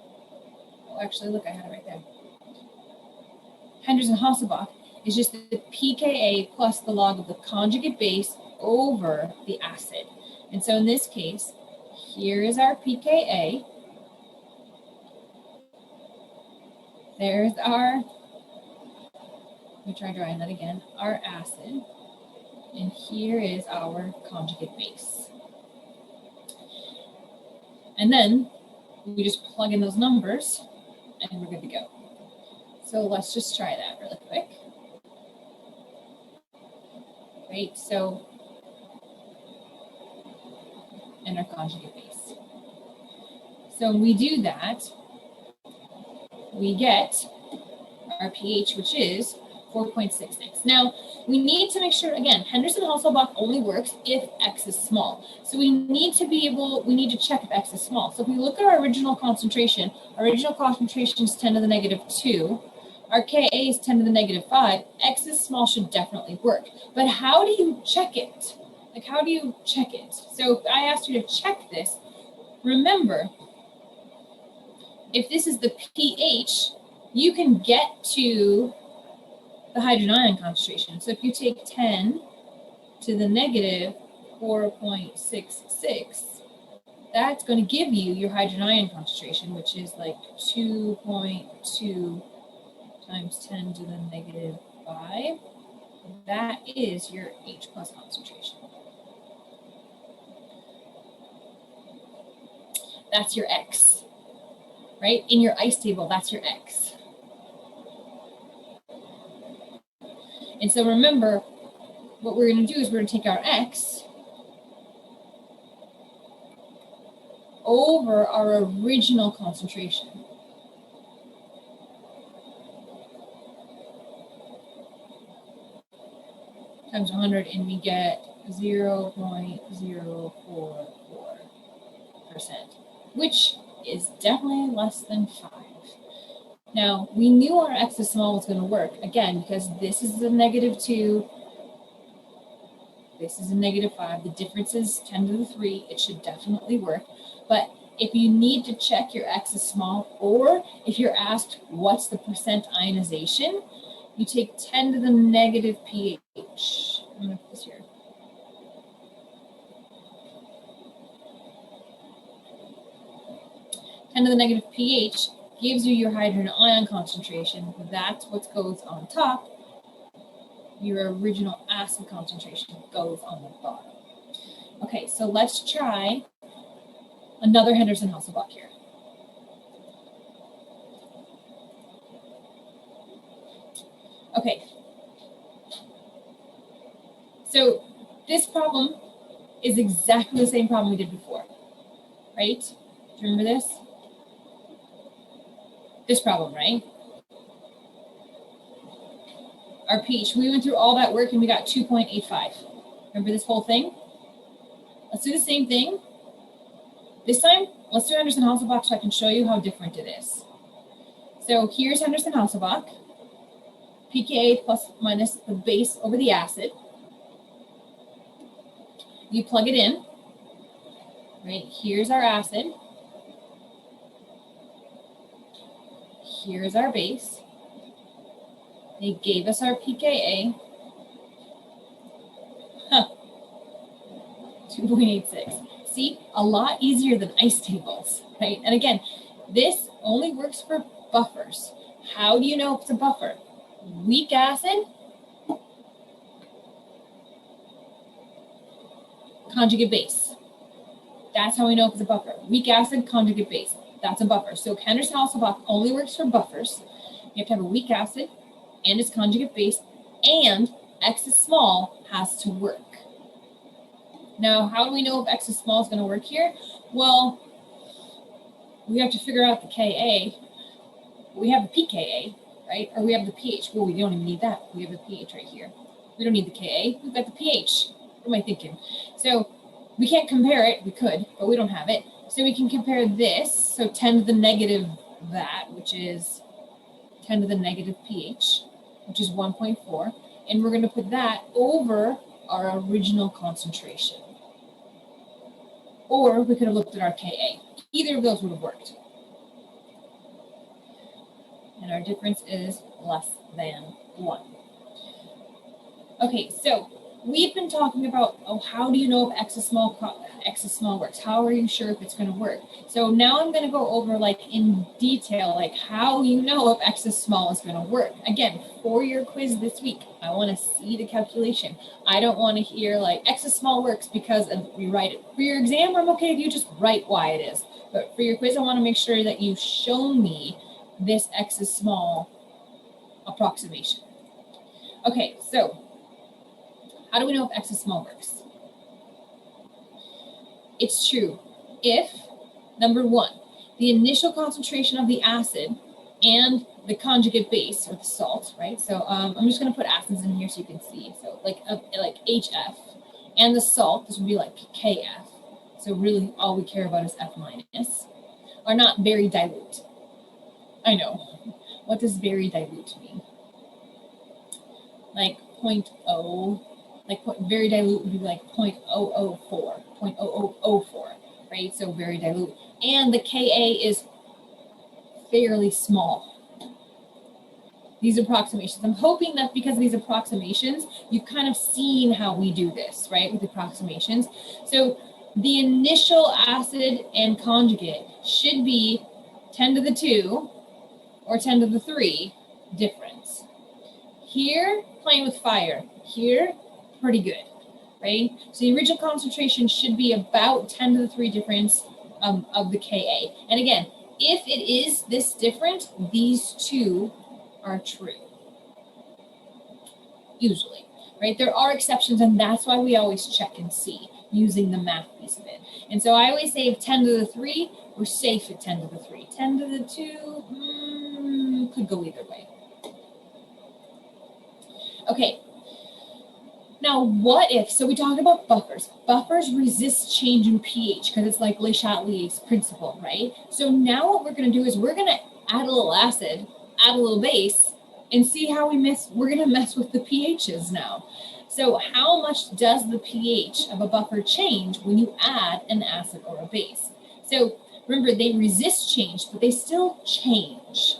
Oh, actually, look, I had it right there. Henderson-Hasselbalch is just the pKa plus the log of the conjugate base over the acid. And so in this case, here is our pKa. There's our, let me try drawing that again, our acid. And here is our conjugate base. And then we just plug in those numbers and we're good to go. So let's just try that really quick. Right, so, and our conjugate base. So when we do that, we get our pH, which is 4.66. Now, we need to make sure, again, Henderson-Hasselbalch only works if x is small. So we need to check if x is small. So if we look at our original concentration is 10 to the negative 2. Our Ka is 10 to the negative 5. X is small should definitely work. But how do you check it? Like, how do you check it? So if I asked you to check this, remember, if this is the pH, you can get to the hydrogen ion concentration. So if you take 10 to the negative 4.66, that's going to give you your hydrogen ion concentration, which is like 2.2 times 10 to the negative 5. That is your H plus concentration. That's your X, right? In your ice table, that's your X. And so remember, what we're going to do is we're going to take our X over our original concentration. Times 100, and we get 0.044%, which is definitely less than 5. Now, we knew our X is small was going to work, again, because this is a negative 2, this is a negative 5, the difference is 10 to the 3, it should definitely work. But if you need to check your X is small, or if you're asked what's the percent ionization, you take 10 to the negative pH. I'm going to put this here. Ten to the negative pH gives you your hydrogen ion concentration. That's what goes on top. Your original acid concentration goes on the bottom. Okay, so let's try another Henderson-Hasselbalch here. Okay, so this problem is exactly the same problem we did before, right? Do you remember this? This problem, right? Our pH, we went through all that work and we got 2.85. Remember this whole thing? Let's do the same thing, This time, let's do Henderson-Hasselbalch so I can show you how different it is. So here's Henderson-Hasselbalch, pKa plus minus the base over the acid. You plug it in, right? Here's our acid. Here's our base. They gave us our pKa. 2.86. See, a lot easier than ice tables, right? And again, this only works for buffers. How do you know if it's a buffer? Weak acid, conjugate base. That's how we know if it's a buffer. Weak acid, conjugate base. That's a buffer. So Henderson-Hasselbalch only works for buffers. You have to have a weak acid and its conjugate base, and X is small has to work. Now, how do we know if X is small is going to work here? Well, we have to figure out the Ka. We have the pKa, right? Or we have the pH. Well, we don't even need that. We have the pH right here. We don't need the Ka. We've got the pH. What am I thinking? So we can't compare it. We could, but we don't have it. So we can compare this. So 10 to the negative that, which is 10 to the negative pH, which is 1.4. And we're going to put that over our original concentration. Or we could have looked at our Ka. Either of those would have worked. And our difference is less than 1. Okay, so we've been talking about, how do you know if X is small works? How are you sure if it's going to work? So now I'm going to go over in detail, how you know if X is small is going to work. Again, for your quiz this week, I want to see the calculation. I don't want to hear X is small works because we write it. For your exam, I'm okay if you just write why it is. But for your quiz, I want to make sure that you show me this X is small approximation. Okay, so how do we know if X is small works? It's true if, number one, the initial concentration of the acid and the conjugate base, or the salt, right? So I'm just going to put acids in here so you can see. So like HF, and the salt, this would be like KF. So really all we care about is F minus, are not very dilute. I know. What does very dilute mean? Like 0.0. Very dilute would be like 0.004, 0.0004, right? So very dilute. And the Ka is fairly small. These approximations. I'm hoping that because of these approximations, you've kind of seen how we do this, right? With approximations. So the initial acid and conjugate should be 10 to the 2 or 10 to the 3 difference. Here, playing with fire. Here, pretty good, right? So the original concentration should be about 10 to the 3 difference of the Ka. And again, if it is this different, these two are true. Usually, right? There are exceptions, and that's why we always check and see using the math piece of it. And so I always say if 10 to the 3, we're safe at 10 to the 3. 10 to the 2, could go either way. Okay. Now, what if, so we talked about buffers. Buffers resist change in pH because it's like Le Chatelier's principle, right? So now what we're going to do is we're going to add a little acid, add a little base, and see how we're going to mess with the pHs now. So how much does the pH of a buffer change when you add an acid or a base? So remember, they resist change, but they still change.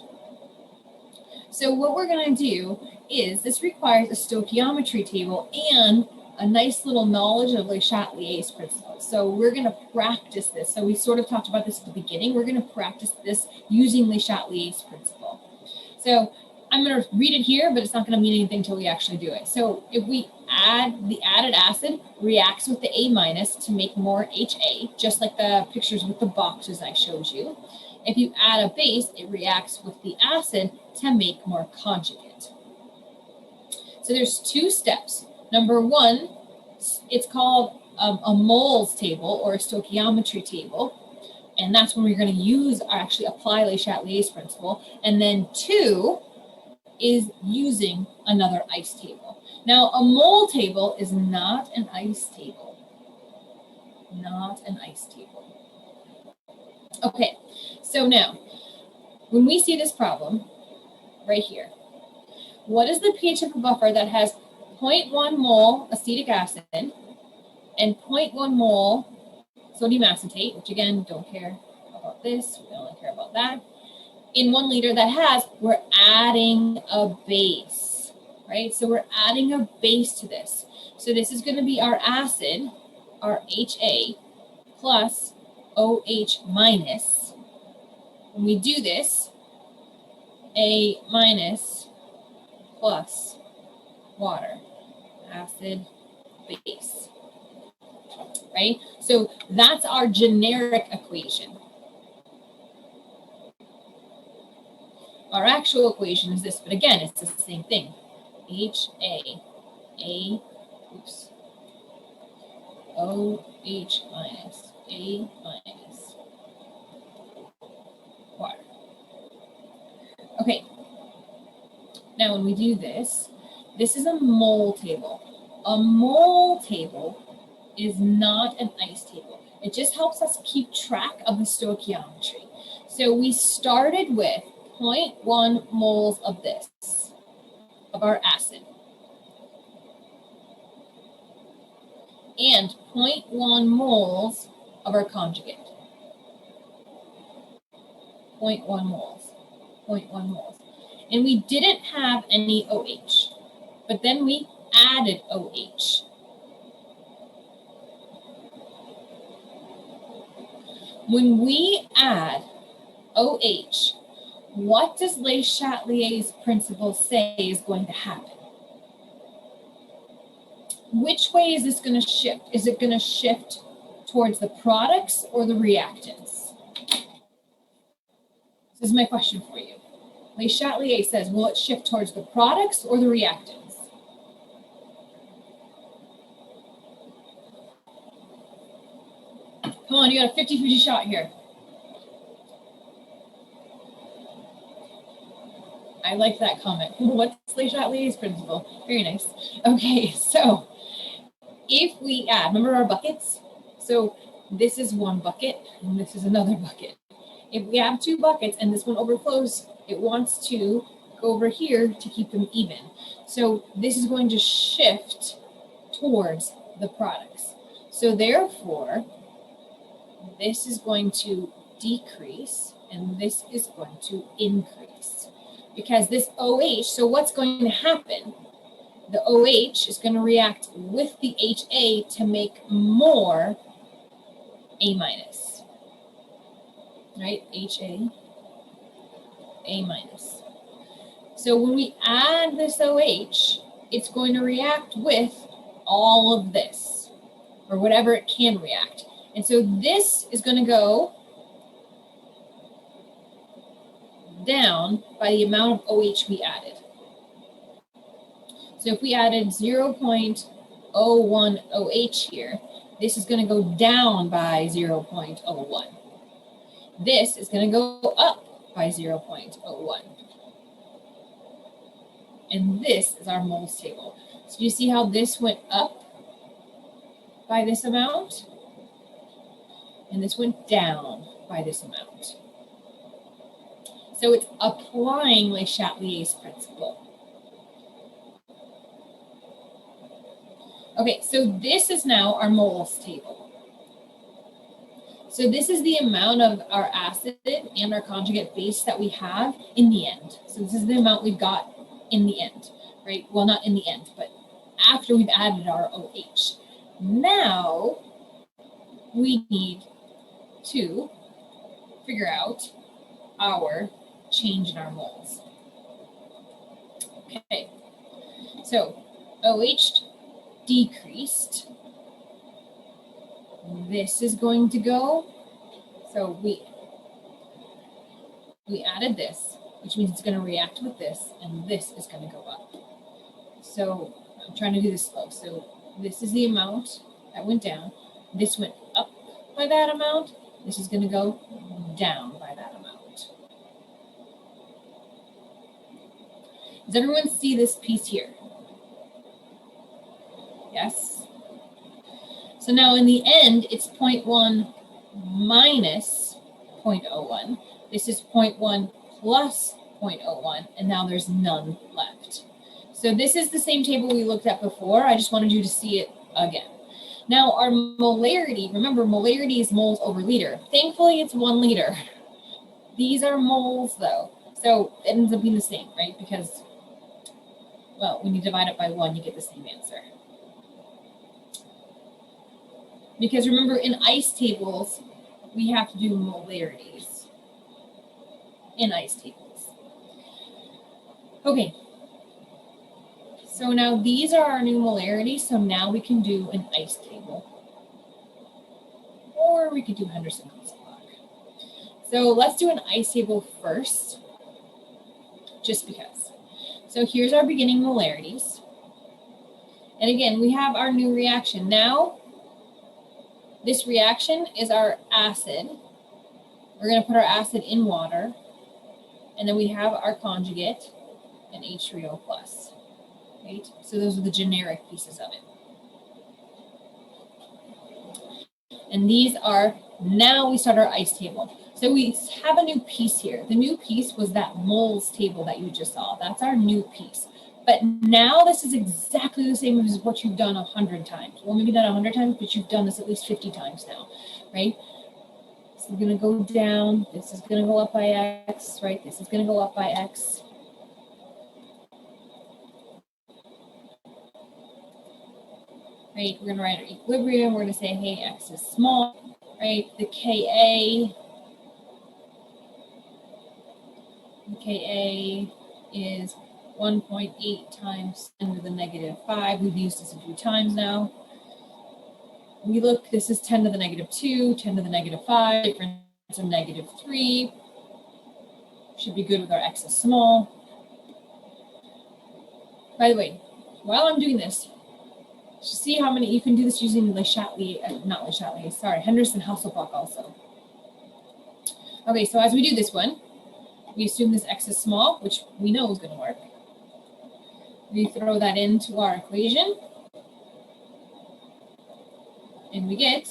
So what we're going to do is, this requires a stoichiometry table and a nice little knowledge of Le Chatelier's principle. So we're going to practice this. So we sort of talked about this at the beginning. We're going to practice this using Le Chatelier's principle. So I'm going to read it here, but it's not going to mean anything until we actually do it. So if we add, the added acid reacts with the A minus to make more HA, just like the pictures with the boxes I showed you. If you add a base, it reacts with the acid to make more conjugate. So there's 2 steps. Number 1, it's called a moles table or a stoichiometry table. And that's when we're going to use, actually apply Le Chatelier's principle. And then 2 is using another ice table. Now, a mole table is not an ice table. Not an ice table. Okay, so now, when we see this problem right here, what is the pH of a buffer that has 0.1 mole acetic acid and 0.1 mole sodium acetate, which again, don't care about this, we only care about that, in 1 liter that has, we're adding a base, right? So we're adding a base to this. So this is going to be our acid, our HA, plus OH minus. When we do this, A minus plus water, acid, base, right? So that's our generic equation. Our actual equation is this, but again, it's the same thing. OH minus, A minus, water. Okay, now when we do this, this is a mole table. A mole table is not an ice table. It just helps us keep track of the stoichiometry. So we started with 0.1 moles of this, of our acid, and 0.1 moles of our conjugate. 0.1 moles, 0.1 moles. And we didn't have any OH, but then we added OH. When we add OH, what does Le Chatelier's principle say is going to happen? Which way is this going to shift? Is it going to shift towards the products or the reactants? This is my question for you. Le Chatelier says, will it shift towards the products or the reactants? Come on, you got a 50-50 shot here. I like that comment. What's Le Chatelier's principle? Very nice. Okay, so if we add, remember our buckets? So this is one bucket and this is another bucket. If we have 2 buckets and this one overflows, it wants to go over here to keep them even. So this is going to shift towards the products. So therefore, this is going to decrease and this is going to increase. Because this OH, so what's going to happen? The OH is going to react with the HA to make more A minus, right? HA, A minus. So when we add this OH, it's going to react with all of this, or whatever it can react. And so this is going to go down by the amount of OH we added. So if we added 0.01 OH here, this is going to go down by 0.01. This is going to go up by 0.01. And this is our moles table. So you see how this went up by this amount? And this went down by this amount. So it's applying Le Chatelier's principle. Okay, so this is now our moles table. So this is the amount of our acid and our conjugate base that we have in the end. So this is the amount we've got in the end, right? Well, not in the end, but after we've added our OH. Now, we need to figure out our change in our moles. Okay, so OH decreased. This is going to go, so we added this, which means it's going to react with this, and this is going to go up. So I'm trying to do this slow. So this is the amount that went down. This went up by that amount. This is going to go down by that amount. Does everyone see this piece here? Yes? So now in the end, it's 0.1 minus 0.01. This is 0.1 plus 0.01, and now there's none left. So this is the same table we looked at before. I just wanted you to see it again. Now our molarity, remember molarity is moles over liter. Thankfully it's 1 liter. These are moles though. So it ends up being the same, right? Because, well, when you divide it by 1, you get the same answer. Because remember in ice tables, we have to do molarities in ice tables. Okay. So now these are our new molarities, so now we can do an ice table. Or we could do Henderson-Hasselbalch. So let's do an ice table first, just because. So here's our beginning molarities. And again, we have our new reaction. Now, this reaction is our acid. We're going to put our acid in water. And then we have our conjugate, an H3O+. Right? So those are the generic pieces of it. And these are, now we start our ice table. So we have a new piece here. The new piece was that moles table that you just saw. That's our new piece. But now this is exactly the same as what you've done 100 times. Well, maybe not 100 times, but you've done this at least 50 times now, right? This is going to go down. This is going to go up by X, right? This is going to go up by X. Right, we're going to write our equilibrium. We're going to say, hey, X is small, right? The Ka is 1.8 times 10 to the negative 5. We've used this a few times now. We look, this is 10 to the negative 2, 10 to the negative 5, difference of negative 3. Should be good with our X is small. By the way, while I'm doing this, see how many, you can do this using Henderson-Hasselbalch also. Okay, so as we do this one, we assume this X is small, which we know is going to work. We throw that into our equation. And we get,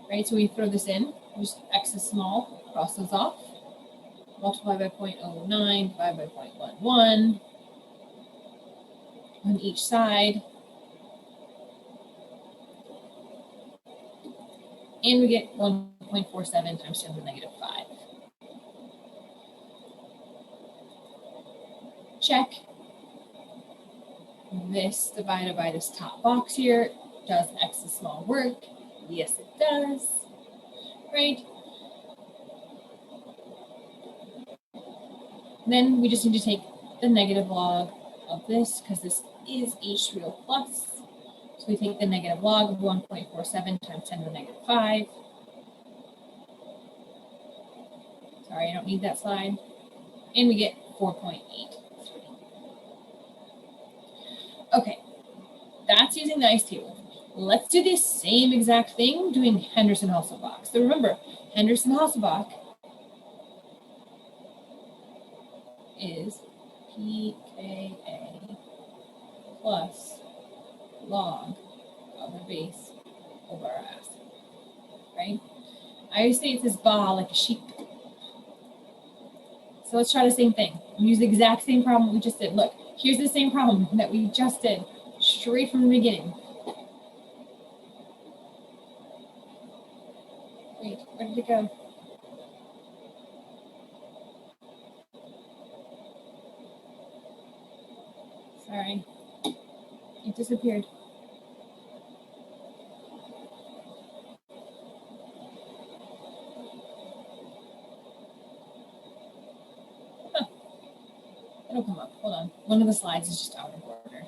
right, so we throw this in, just X is small, cross those off, multiply by 0.09, divide by 0.11 on each side. And we get 1.47 times 10 to the negative 5. Check. This divided by this top box here. Does X is small work? Yes, it does. Right? Then we just need to take the negative log of this because this is H3O+. So we take the negative log of 1.47 times 10 to the negative 5. Sorry, I don't need that slide. And we get 4.83. Okay, that's using the ice table. Let's do the same exact thing doing Henderson-Hasselbalch. So remember, Henderson-Hasselbalch is pKa plus log of the base over our acid, right? I always say it's this ba like a sheep. So let's try the same thing. Use the exact same problem we just did. Look, here's the same problem that we just did, straight from the beginning. Wait, where did it go? Sorry, it disappeared. Huh. It'll come up, hold on. One of the slides is just out of order.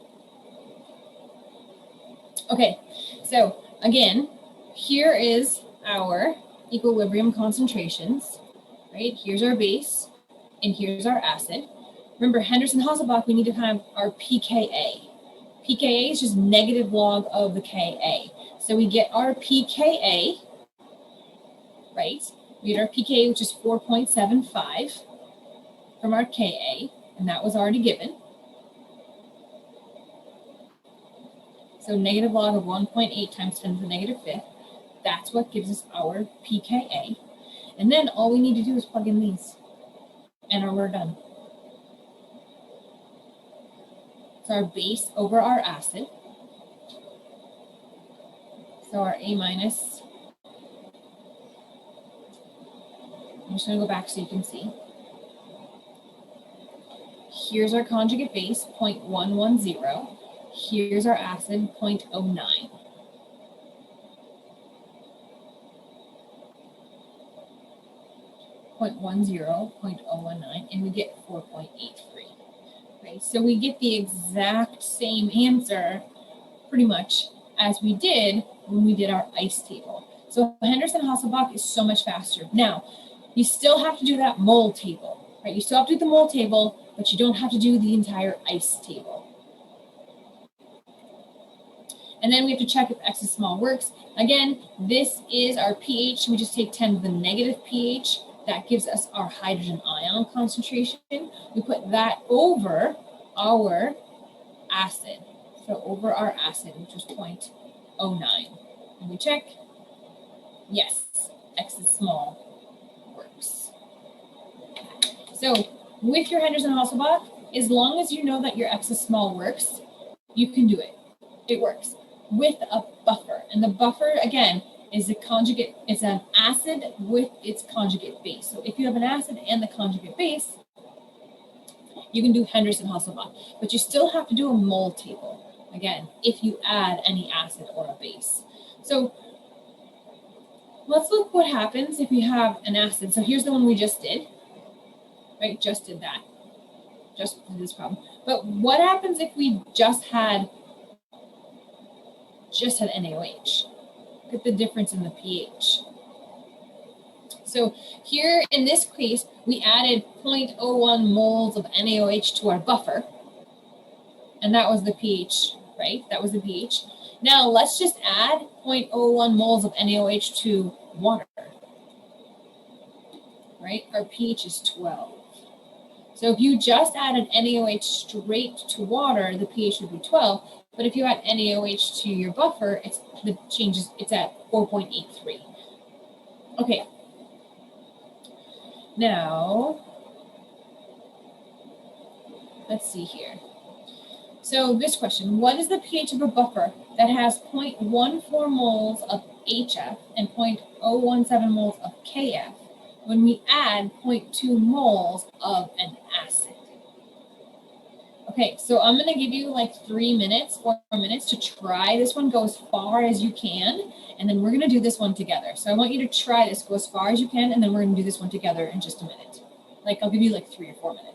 Okay, so again, here is our equilibrium concentrations, right? Here's our base, and here's our acid. Remember, Henderson-Hasselbalch, we need to have our pKa. pKa is just negative log of the Ka. So we get our pKa, right? We get our pKa, which is 4.75 from our Ka, and that was already given. So negative log of 1.8 times 10 to the negative 5th. That's what gives us our pKa. And then all we need to do is plug in these and we're done. So our base over our acid. So our A minus, I'm just going to go back so you can see. Here's our conjugate base, 0.110. Here's our acid, 0.09. And we get 4.83. Right? So we get the exact same answer pretty much as we did when we did our ice table. So Henderson-Hasselbalch is so much faster. Now, you still have to do that mole table, right? You still have to do the mole table, but you don't have to do the entire ice table. And then we have to check if X is small works. Again, this is our pH. We just take 10 to the negative pH. That gives us our hydrogen ion concentration. We put that over our acid. So over our acid, which is 0.09. And we check. Yes, X is small works. So with your Henderson-Hasselbalch, as long as you know that your X is small works, you can do it. It works with a buffer. And the buffer, again, is a conjugate. It's an acid with its conjugate base. So if you have an acid and the conjugate base, you can do Henderson-Hasselbalch. But you still have to do a mole table, again, if you add any acid or a base. So let's look what happens if we have an acid. So here's the one we just did, right? Just did that. Just did this problem. But what happens if we just had NaOH? Look at the difference in the pH. So here in this case, we added 0.01 moles of NaOH to our buffer. And that was the pH, right? That was the pH. Now let's just add 0.01 moles of NaOH to water, right? Our pH is 12. So if you just added NaOH straight to water, the pH would be 12. But if you add NaOH to your buffer, it's at 4.83. Okay. Now, let's see here. So this question, what is the pH of a buffer that has 0.14 moles of HF and 0.017 moles of KF when we add 0.2 moles of an acid? Okay, so I'm going to give you like 4 minutes to try this one, go as far as you can, and then we're going to do this one together. So I want you to try this, go as far as you can, and then we're going to do this one together in just a minute. Like I'll give you like 3 or 4 minutes.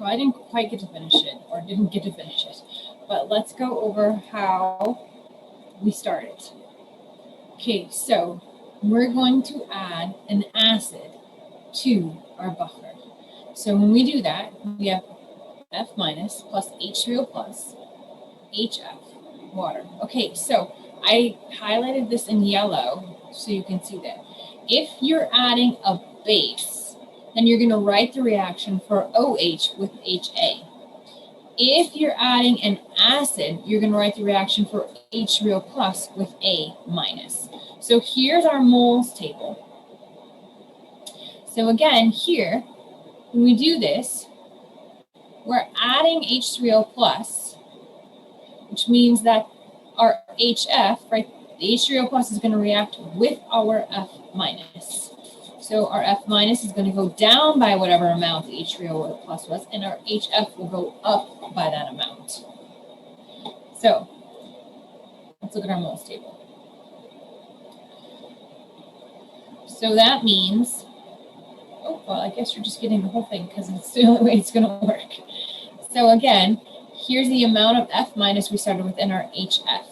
Well, I didn't quite get to finish it, or didn't get to finish it, but let's go over how we started. Okay, so we're going to add an acid to our buffer. So when we do that, we have F minus plus H3O plus HF, water. Okay, so I highlighted this in yellow so you can see that. If you're adding a base, then you're going to write the reaction for OH with HA. If you're adding an acid, you're going to write the reaction for H3O plus with A minus. So here's our moles table. So again, here, when we do this, we're adding H3O plus, which means that our HF, right, the H3O plus is going to react with our F minus. So our F minus is going to go down by whatever amount the H3O plus was, and our HF will go up by that amount. So let's look at our moles table. So that means, oh, well, I guess you're just getting the whole thing because it's the only way it's going to work. So again, here's the amount of F minus we started with in our HF.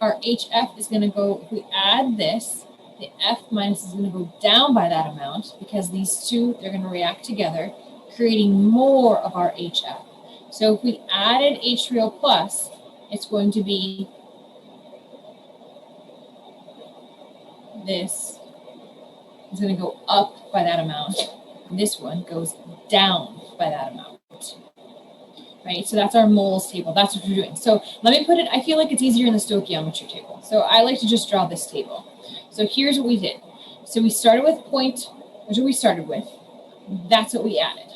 Our HF is going to go, if we add this, the F minus is going to go down by that amount because these two, they're going to react together, creating more of our HF. So if we added H3O plus, it's going to be this is going to go up by that amount. This one goes down by that amount. Right, so that's our moles table. That's what we're doing. So let me put it, I feel like it's easier in the stoichiometry table. So I like to just draw this table. So here's what we did. So we started with point, here's what we started with. That's what we added.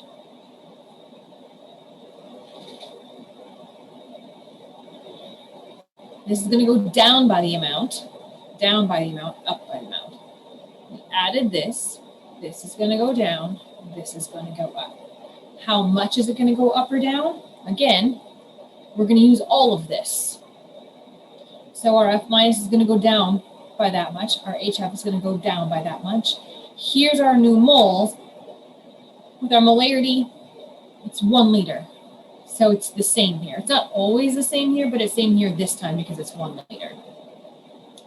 This is going to go down by the amount, up by the amount. We added this. This is going to go down. This is going to go up. How much is it going to go up or down? Again, we're going to use all of this. So our F minus is going to go down by that much. Our HF is going to go down by that much. Here's our new moles. With our molarity, it's 1 liter. So it's the same here. It's not always the same here, but it's same here this time because it's 1 liter.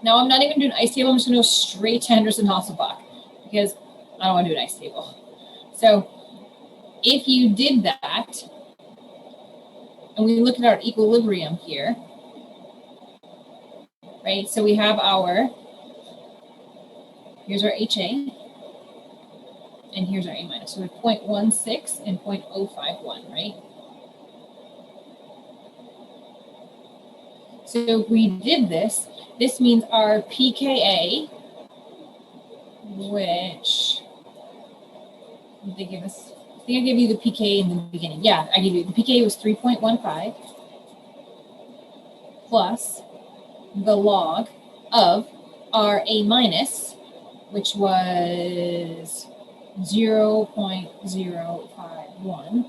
Now I'm not even doing ice table. I'm just going to go straight to Henderson-Hasselbalch because I don't want to do an ice table. So if you did that, and we look at our equilibrium here, right? So we have our, here's our HA, and here's our A minus. So we have 0.16 and 0.051, right? So if we did this, this means our pKa, which they give us, I think I gave you the pKa in the beginning. Yeah, I gave you, the pKa was 3.15 plus the log of our A minus, which was 0.051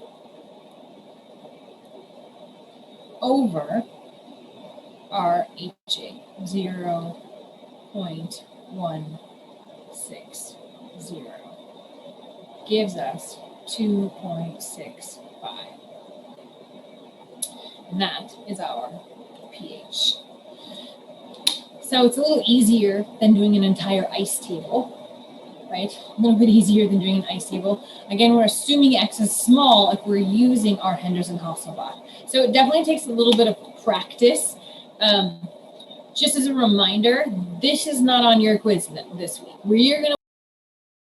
over our HA, 0.160, gives us 2.65. And that is our pH. So it's a little easier than doing an entire ice table, right? A little bit easier than doing an ice table. Again, we're assuming X is small if we're using our Henderson-Hasselbalch. So it definitely takes a little bit of practice. Just as a reminder, this is not on your quiz this week. We're going to